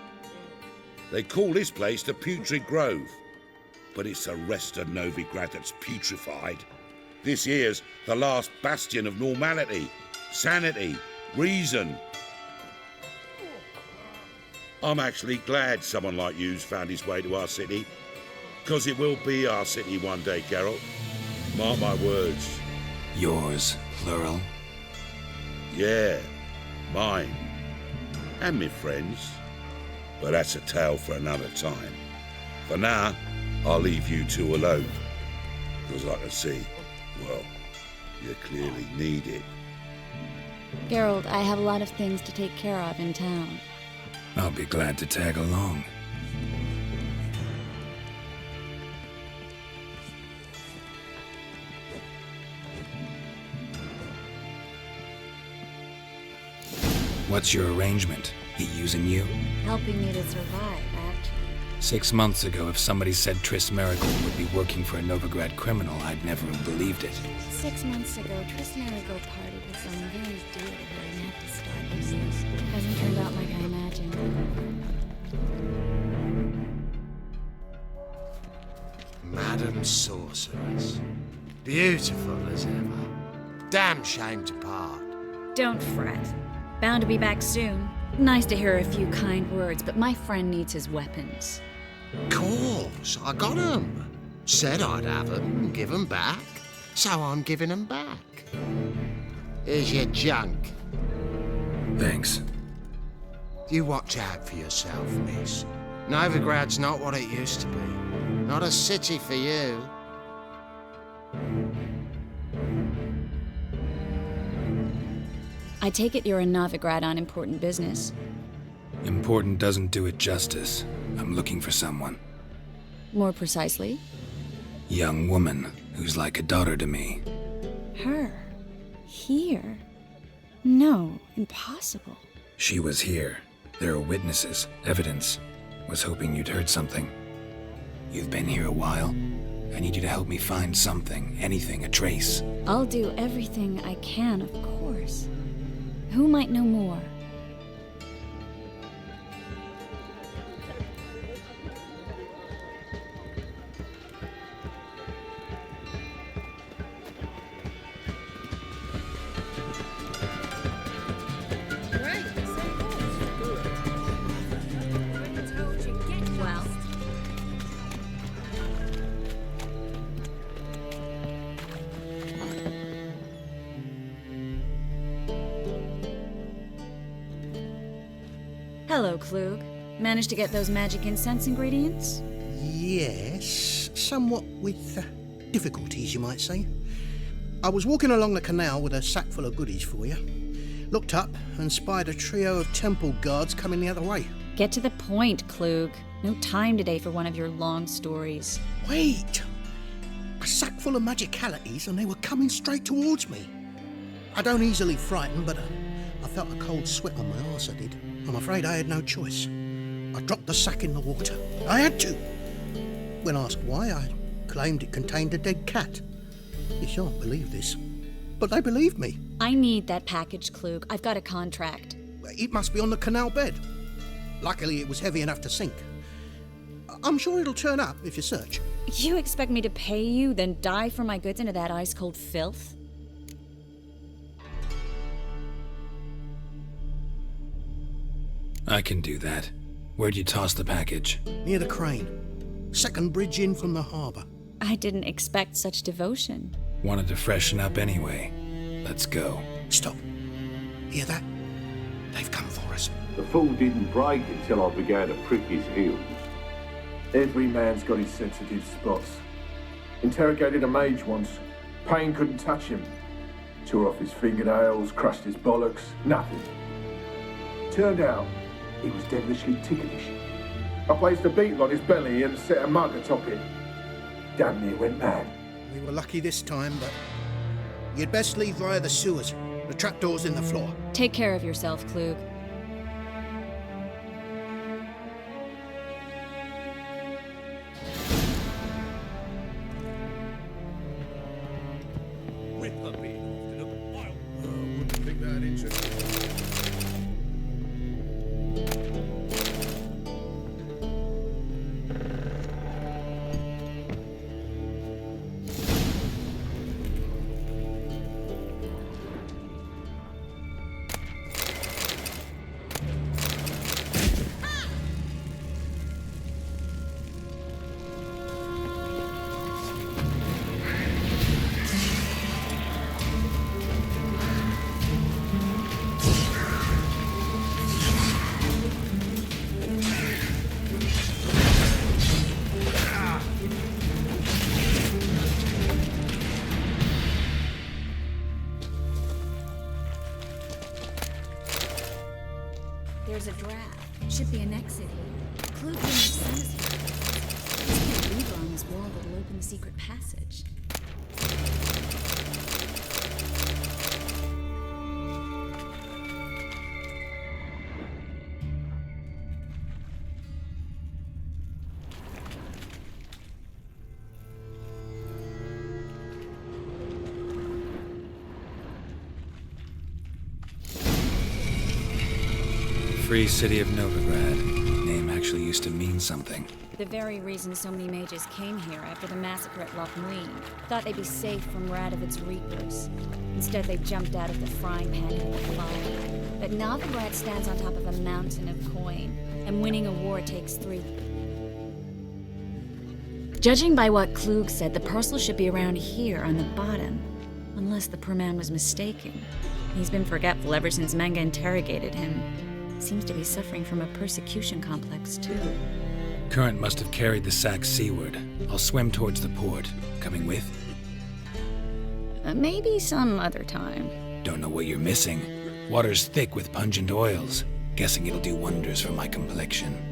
They call this place the Putrid Grove, but it's the rest of Novigrad that's putrefied. This here's the last bastion of normality, sanity, reason. I'm actually glad someone like you's found his way to our city, because it will be our city one day, Geralt. Mark my words. Yours, plural. Yeah, mine. And me friends. But that's a tale for another time. For now, I'll leave you two alone. Because I can see, well, you clearly need it. Geralt, I have a lot of things to take care of in town. I'll be glad to tag along. What's your arrangement? He using you? Helping me to survive, actually. 6 months ago, if somebody said Triss Merigold would be working for a Novigrad criminal, I'd never have believed it. 6 months ago, Triss Merigold partied with someone very dear to her and had to start business. Hasn't turned out like I imagined. Madam Sorceress. Beautiful as ever. Damn shame to part. Don't fret. Bound to be back soon. Nice to hear a few kind words, but my friend needs his weapons. Course, I got 'em. Said I'd have 'em and give 'em back. So I'm giving 'em back. Here's your junk. Thanks. You watch out for yourself, miss. Novigrad's not what it used to be. Not a city for you. I take it you're in Novigrad on important business. Important doesn't do it justice. I'm looking for someone. More precisely? Young woman who's like a daughter to me. Her? Here? No, impossible. She was here. There are witnesses, evidence. Was hoping you'd heard something. You've been here a while. I need you to help me find something, anything, a trace. I'll do everything I can, of course. Who might know more? Hello, Klug. Managed to get those magic incense ingredients? Yes, somewhat with difficulties, you might say. I was walking along the canal with a sack full of goodies for you. Looked up and spied a trio of temple guards coming the other way. Get to the point, Klug. No time today for one of your long stories. Wait! A sack full of magicalities and they were coming straight towards me. I don't easily frighten, but I felt a cold sweat on my arse, I did. I'm afraid I had no choice. I dropped the sack in the water. I had to. When asked why, I claimed it contained a dead cat. You shan't believe this, but they believed me. I need that package, Klug. I've got a contract. It must be on the canal bed. Luckily, it was heavy enough to sink. I'm sure it'll turn up if you search. You expect me to pay you, then dive for my goods into that ice-cold filth? I can do that. Where'd you toss the package? Near the crane. Second bridge in from the harbour. I didn't expect such devotion. Wanted to freshen up anyway. Let's go. Stop. Hear that? They've come for us. The fall didn't break until I began to prick his heels. Every man's got his sensitive spots. Interrogated a mage once. Pain couldn't touch him. Tore off his fingernails, crushed his bollocks, nothing. Turned out, he was devilishly ticklish. I placed a beetle on his belly and set a mug atop it. Damn near went mad. We were lucky this time, but you'd best leave via the sewers. The trapdoor's in the floor. Take care of yourself, Klug. With her being often a wild. Wouldn't think that interesting. There's a draft. Should be an exit here. Klug didn't send us here. There's a lever on this wall that'll open the secret passage. Free city of Novigrad. Name actually used to mean something. The very reason so many mages came here after the massacre at Loch Muin. Thought they'd be safe from Radovid's reapers. Instead, they jumped out of the frying pan into the fire. But Novigrad stands on top of a mountain of coin, and winning a war takes 3. Judging by what Klug said, the parcel should be around here on the bottom. Unless the poor man was mistaken. He's been forgetful ever since Manga interrogated him. Seems to be suffering from a persecution complex, too. Current must have carried the sack seaward. I'll swim towards the port. Coming with? Maybe some other time. Don't know what you're missing. Water's thick with pungent oils. Guessing it'll do wonders for my complexion.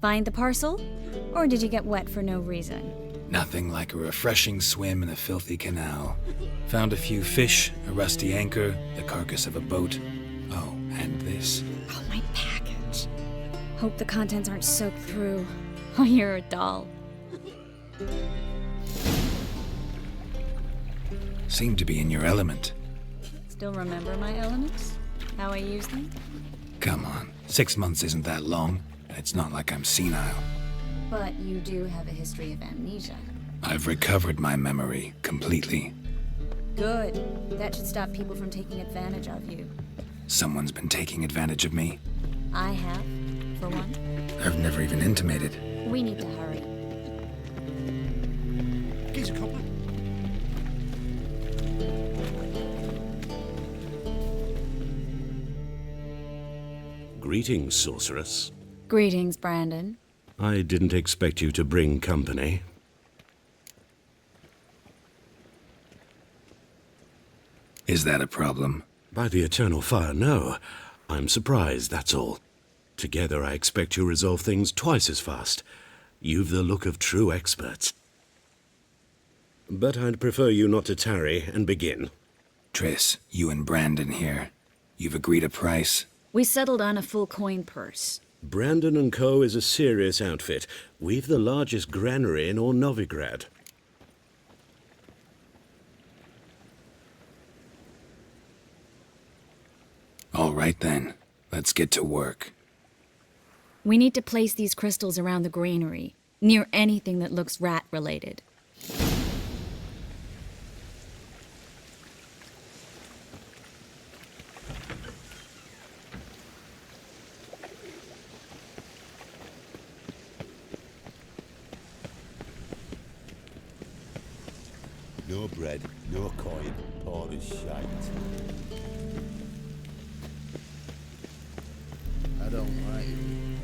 Find the parcel? Or did you get wet for no reason? Nothing like a refreshing swim in a filthy canal. Found a few fish, a rusty anchor, the carcass of a boat. Oh, and this. Oh, my package. Hope the contents aren't soaked through. Oh, you're a doll. Seem to be in your element. Still remember my elements? How I use them? Come on, 6 months isn't that long. It's not like I'm senile. But you do have a history of amnesia. I've recovered my memory completely. Good. That should stop people from taking advantage of you. Someone's been taking advantage of me. I have, for one. I've never even intimated. We need to hurry. Geezer Copper. Greetings, sorceress. Greetings, Brandon. I didn't expect you to bring company. Is that a problem? By the eternal fire, no. I'm surprised, that's all. Together, I expect you resolve things twice as fast. You've the look of true experts. But I'd prefer you not to tarry and begin. Triss, you and Brandon here. You've agreed a price? We settled on a full coin purse. Brandon & Co. is a serious outfit. We've the largest granary in all Novigrad. All right then. Let's get to work. We need to place these crystals around the granary, near anything that looks rat-related. No bread, no coin, poor as shite. I don't like you.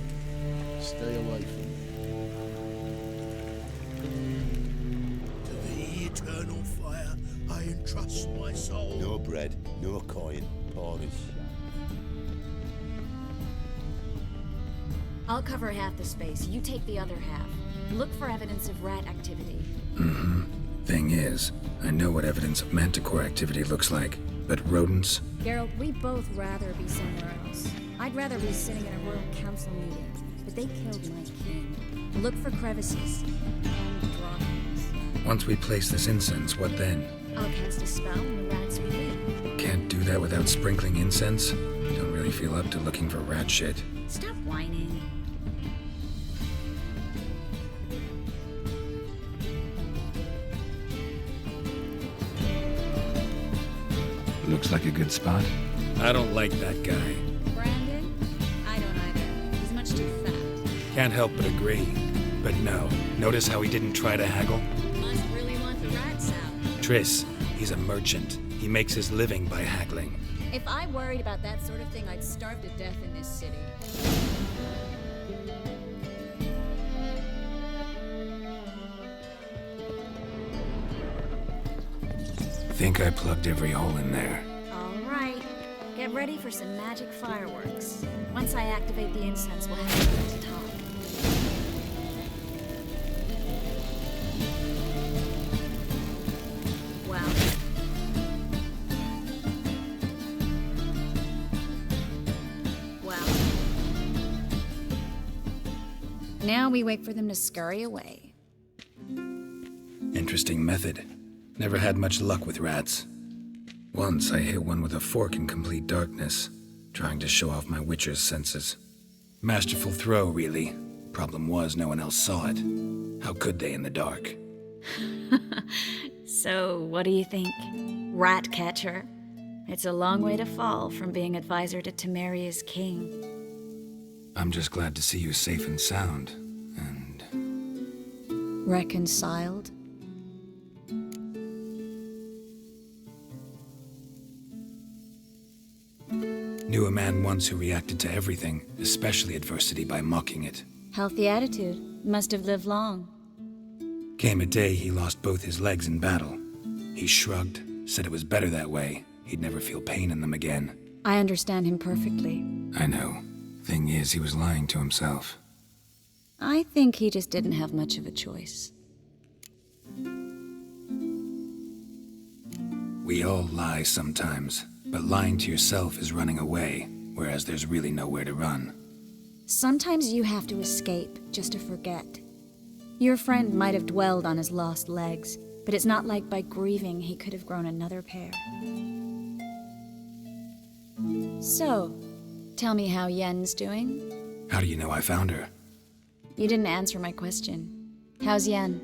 Stay away from me. To the eternal fire, I entrust my soul. No bread, no coin, poor as shite. I'll cover half the space. You take the other half. Look for evidence of rat activity. Mm-hmm. Thing is, I know what evidence of manticore activity looks like, but rodents? Geralt, we'd both rather be somewhere else. I'd rather be sitting in a royal council meeting, but they killed my king. Look for crevices and droppings. Once we place this incense, what then? I'll cast a spell and the rats will leave. Can't do that without sprinkling incense? Don't really feel up to looking for rat shit. Stop whining. Looks like a good spot. I don't like that guy. Brandon, Can't help but agree. But no, notice how he didn't try to haggle? Must really want the rats out. Triss, he's a merchant. He makes his living by haggling. If I worried about that sort of thing, I'd starve to death in this city. Think I plugged every hole in there. All right. Get ready for some magic fireworks. Once I activate the incense, we'll have a bit to talk. Well. Now we wait for them to scurry away. Interesting method. Never had much luck with rats. Once I hit one with a fork in complete darkness, trying to show off my witcher's senses. Masterful throw, really. Problem was, no one else saw it. How could they in the dark? So, what do you think? Rat catcher? It's a long way to fall from being advisor to Temeria's king. I'm just glad to see you safe and sound, and... Reconciled? Knew a man once who reacted to everything, especially adversity, by mocking it. Healthy attitude. Must have lived long. Came a day he lost both his legs in battle. He shrugged, said it was better that way. He'd never feel pain in them again. I understand him perfectly. I know. Thing is, he was lying to himself. I think he just didn't have much of a choice. We all lie sometimes, but lying to yourself is running away, whereas there's really nowhere to run. Sometimes you have to escape just to forget. Your friend might have dwelled on his lost legs, but it's not like by grieving he could have grown another pair. So, tell me how Yen's doing? How do you know I found her? You didn't answer my question. How's Yen?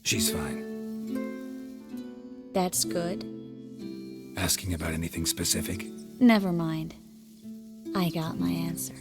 She's fine. That's good. Asking about anything specific? Never mind. I got my answer.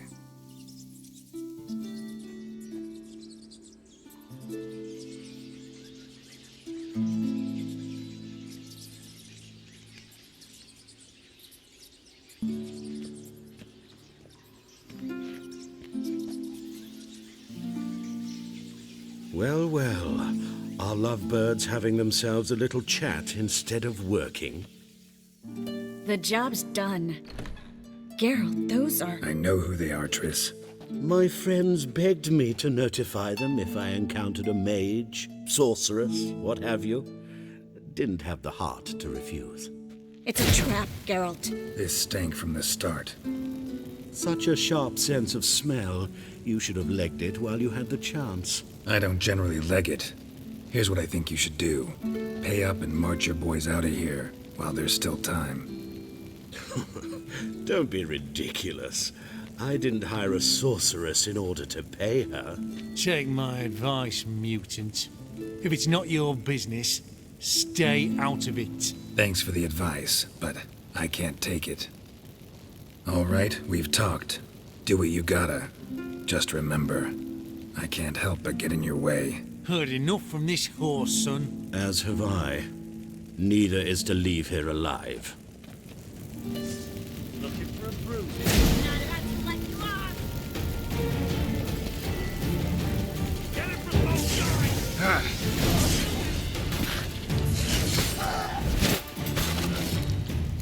Well, well. Are lovebirds having themselves a little chat instead of working? The job's done. Geralt, those are... I know who they are, Triss. My friends begged me to notify them if I encountered a mage, sorceress, what have you. Didn't have the heart to refuse. It's a trap, Geralt. This stank from the start. Such a sharp sense of smell. You should have legged it while you had the chance. I don't generally leg it. Here's what I think you should do. Pay up and march your boys out of here while there's still time. Don't be ridiculous. I didn't hire a sorceress in order to pay her. Take my advice, mutant. If it's not your business, stay out of it. Thanks for the advice, but I can't take it. All right, we've talked. Do what you gotta. Just remember, I can't help but get in your way. Heard enough from this horse, son. As have I. Neither is to leave here alive. Looking for a bruise. Get it from both sides!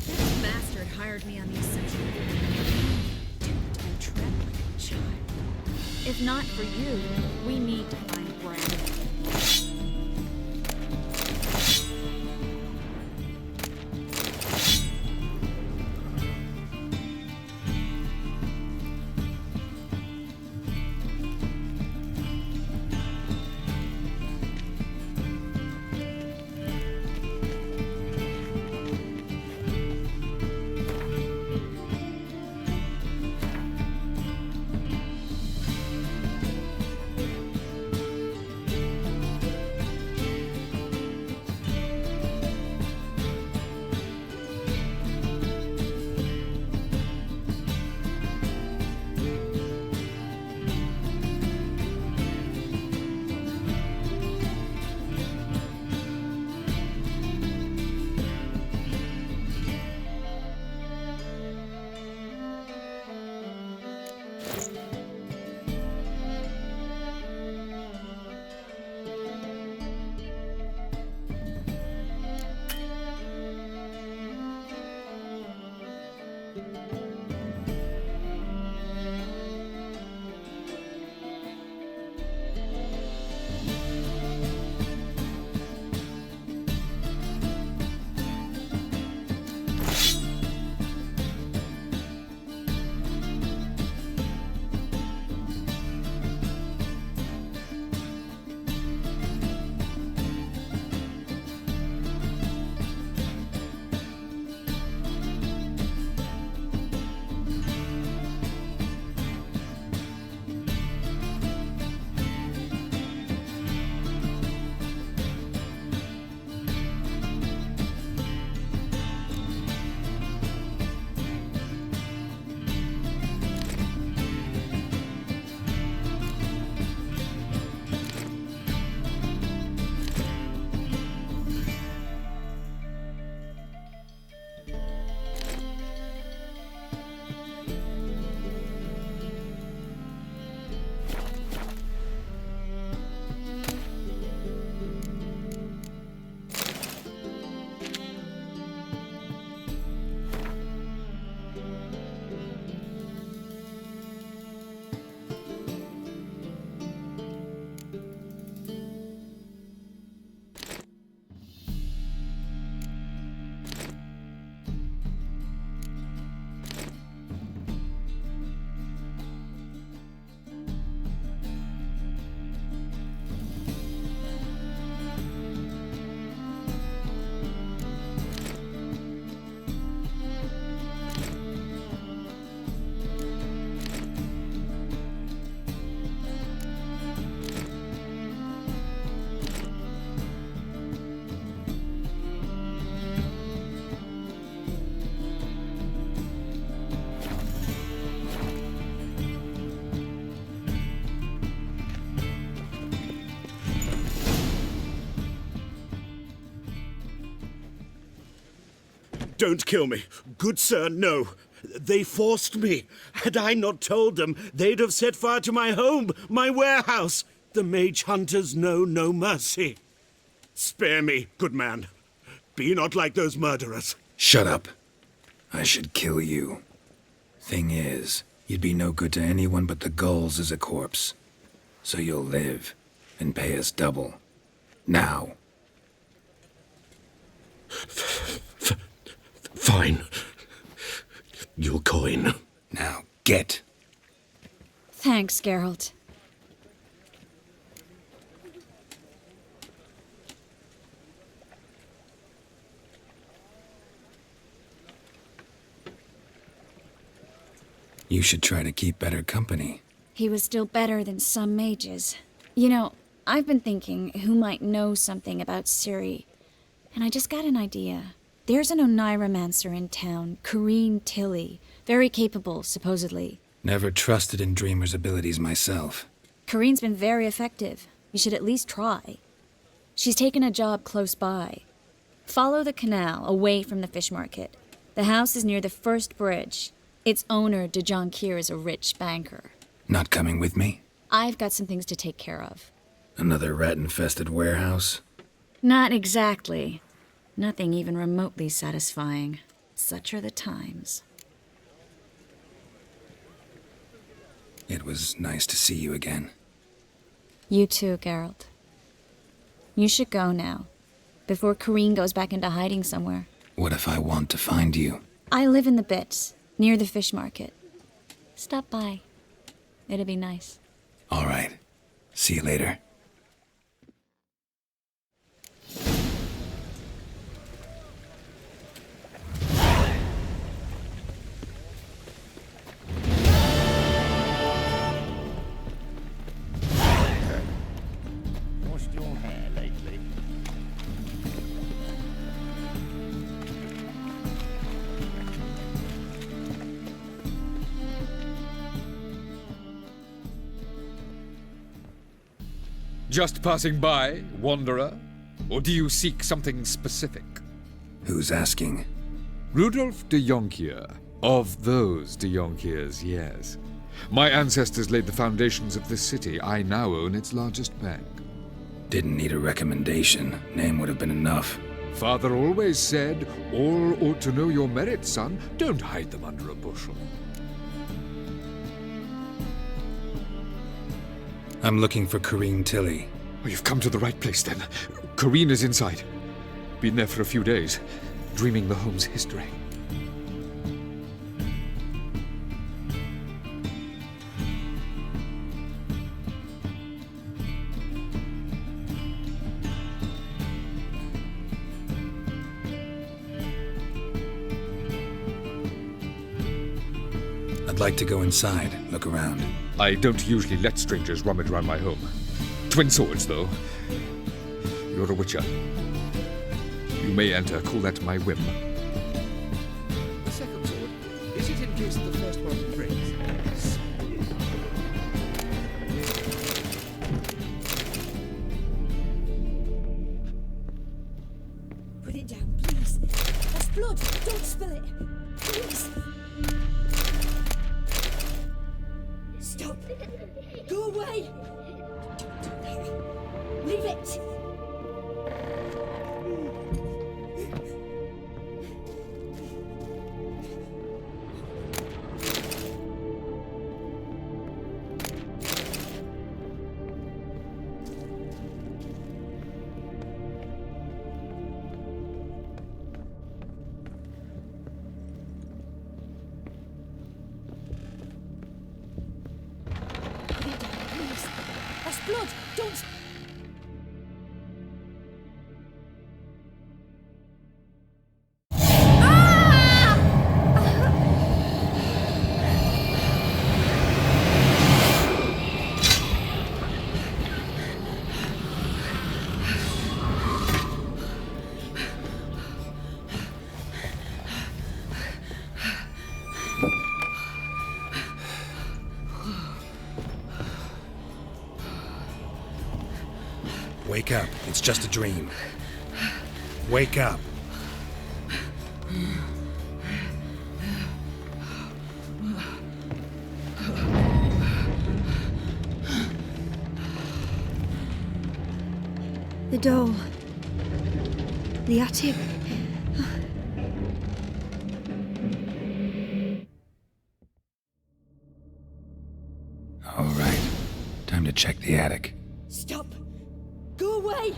That bastard hired me on the assumption that duped and trapped like a child. If not for you, we need to find Brad. Don't kill me. Good sir, no. They forced me. Had I not told them, they'd have set fire to my home, my warehouse. The mage hunters know no mercy. Spare me, good man. Be not like those murderers. Shut up. I should kill you. Thing is, you'd be no good to anyone but the gulls as a corpse. So you'll live and pay us double. Now. Fine. Your coin. Now, get. Thanks, Geralt. You should try to keep better company. He was still better than some mages. You know, I've been thinking who might know something about Ciri, and I just got an idea. There's an Oneiromancer in town, Corrine Tilly. Very capable, supposedly. Never trusted in Dreamer's abilities myself. Corrine's been very effective. You should at least try. She's taken a job close by. Follow the canal, away from the fish market. The house is near the first bridge. Its owner, DJINN, is a rich banker. Not coming with me? I've got some things to take care of. Another rat-infested warehouse? Not exactly. Nothing even remotely satisfying. Such are the times. It was nice to see you again. You too, Geralt. You should go now, before Corrine goes back into hiding somewhere. What if I want to find you? I live in the Bits, near the fish market. Stop by. It'll be nice. All right. See you later. Washed your hair lately? Just passing by, wanderer? Or do you seek something specific? Who's asking? Rudolf de Jonkier. Of those de Jonkiers, yes. My ancestors laid the foundations of this city. I now own its largest bank. Didn't need a recommendation. Name would have been enough. Father always said, all ought to know your merits, son. Don't hide them under a bushel. I'm looking for Corrine Tilly. Oh, you've come to the right place, then. Corrine is inside. Been there for a few days, dreaming the home's history. I'd like to go inside, look around. I don't usually let strangers rummage around my home. Twin swords, though. You're a witcher. You may enter, call that my whim. The second sword, is it in case the first one breaks? Put it down, please. That's blood. Don't spill it. Please. Stop. Go away. Don't do that. Leave it. That's blood. Don't. Wake up. It's just a dream. Wake up. The doll. The attic. All right. Time to check the attic. Stop. Go away.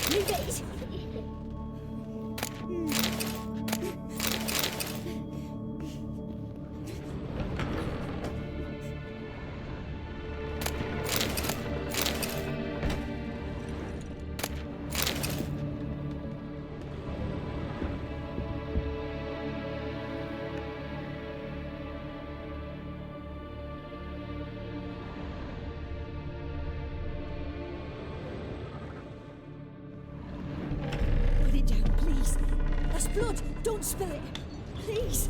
Leave it. Put it down, please. That's blood. Don't spill it. Please.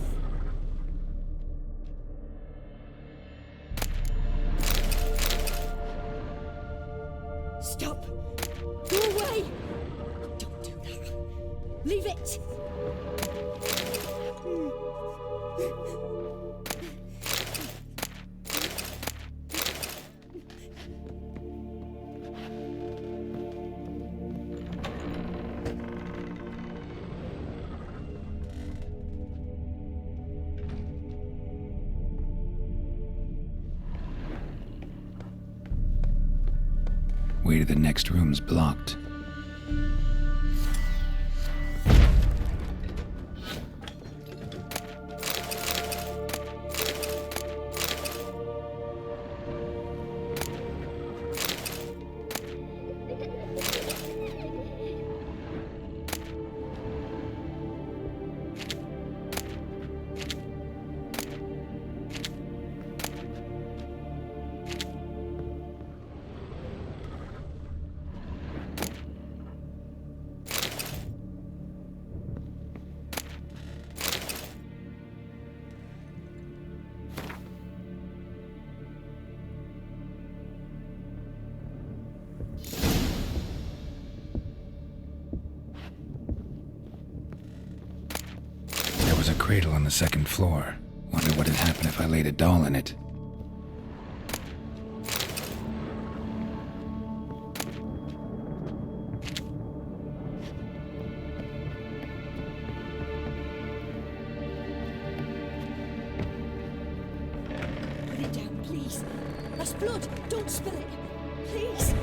Stop. Go away. Don't do that. Leave it. Way to the next room's blocked. There was a cradle on the second floor. Wonder what had happened if I laid a doll in it. please. That's blood. Don't spill it. Please.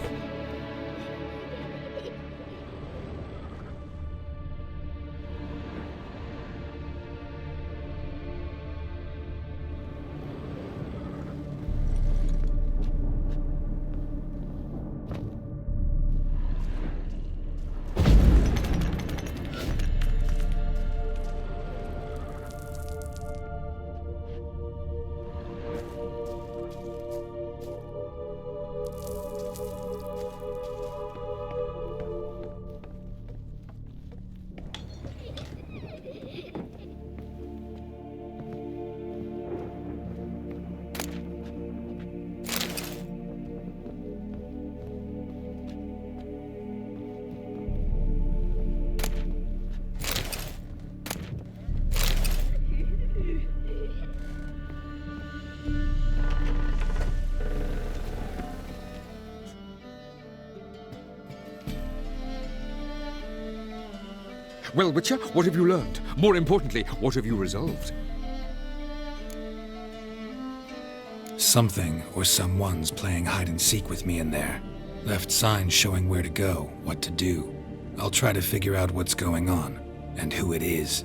Well, Witcher, what have you learned? More importantly, what have you resolved? Something or someone's playing hide and seek with me in there. Left signs showing where to go, what to do. I'll try to figure out what's going on, and who it is.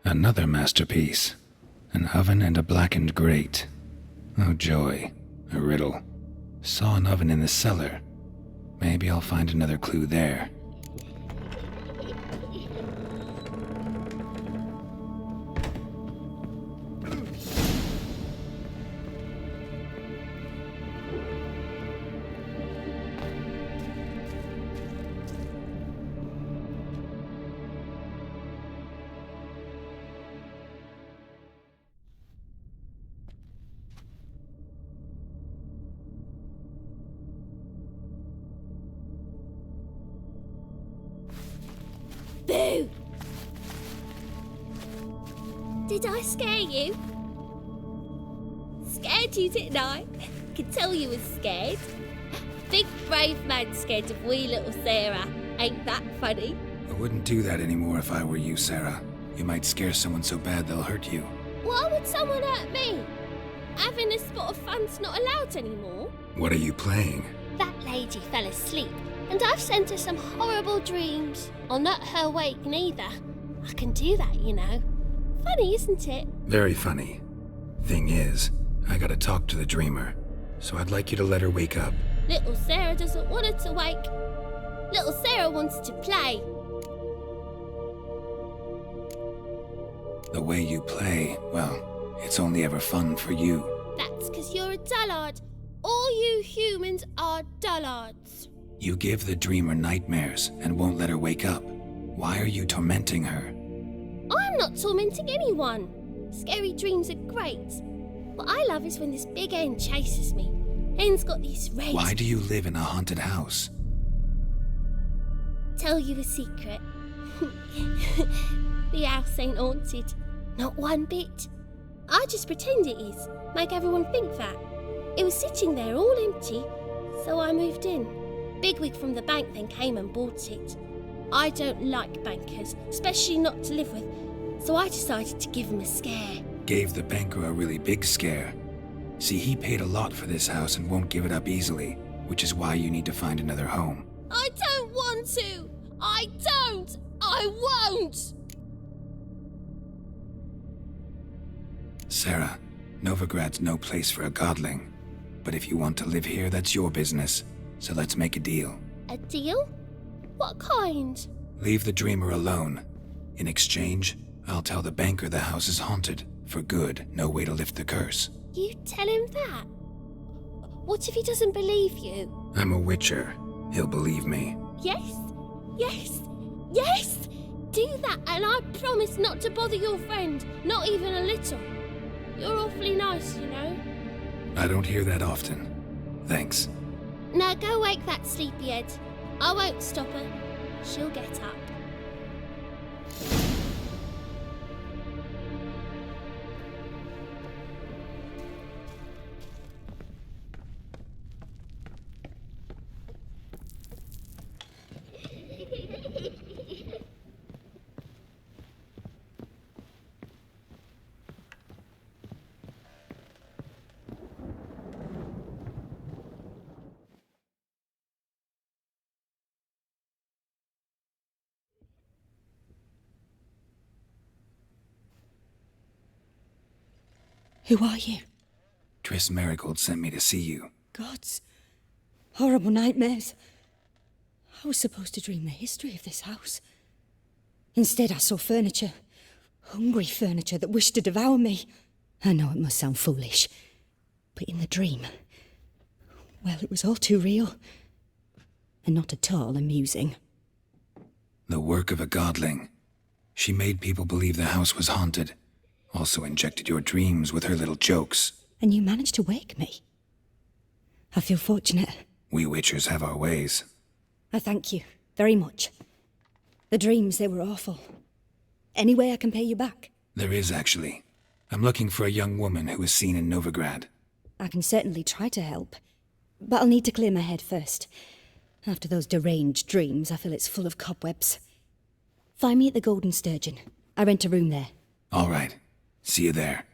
Another masterpiece. An oven and a blackened grate. Oh joy. A riddle. Saw an oven in the cellar. Maybe I'll find another clue there. Boo! Did I scare you? Scared you, didn't I? Could tell you was scared. Big brave man scared of wee little Sarah. Ain't that funny? I wouldn't do that anymore if I were you, Sarah. You might scare someone so bad they'll hurt you. Why would someone hurt me? Having a spot of fun's not allowed anymore. What are you playing? That lady fell asleep, and I've sent her some horrible dreams. I'll not her wake neither. I can do that, you know. Funny, isn't it? Very funny. Thing is, I gotta talk to the dreamer, so I'd like you to let her wake up. Little Sarah doesn't want her to wake. Little Sarah wants to play. The way you play, well, it's only ever fun for you. That's 'cause you're a dullard. All you humans are dullards. You give the dreamer nightmares and won't let her wake up. Why are you tormenting her? I'm not tormenting anyone. Scary dreams are great. What I love is when this big hen chases me. Hen's got these red... Why do you live in a haunted house? Tell you a secret. The house ain't haunted. Not one bit. I just pretend it is. Make everyone think that. It was sitting there all empty, so I moved in. Bigwig from the bank then came and bought it. I don't like bankers, especially not to live with, so I decided to give him a scare. Gave the banker a really big scare. See, he paid a lot for this house and won't give it up easily, which is why you need to find another home. I don't want to! I don't! I won't! Sarah, Novigrad's no place for a godling. But if you want to live here, that's your business. So let's make a deal. A deal? What kind? Leave the dreamer alone. In exchange, I'll tell the banker the house is haunted, For good, no way to lift the curse. You tell him that? What if he doesn't believe you? I'm a witcher. He'll believe me. Yes, yes, yes! Do that, and I promise not to bother your friend, not even a little. You're awfully nice, you know. I don't hear that often. Thanks. Now go wake that sleepyhead. I won't stop her. She'll get up. Who are you? Triss Marigold sent me to see you. Gods. Horrible nightmares. I was supposed to dream the history of this house. Instead, I saw furniture. Hungry furniture that wished to devour me. I know it must sound foolish, but in the dream, well, it was all too real. And not at all amusing. The work of a godling. She made people believe the house was haunted. Also injected your dreams with her little jokes. And you managed to wake me. I feel fortunate. We witchers have our ways. I thank you very much. The dreams, they were awful. Any way I can pay you back? There is, actually. I'm looking for a young woman who was seen in Novigrad. I can certainly try to help. But I'll need to clear my head first. After those deranged dreams, I feel it's full of cobwebs. Find me at the Golden Sturgeon. I rent a room there. All right. See you there.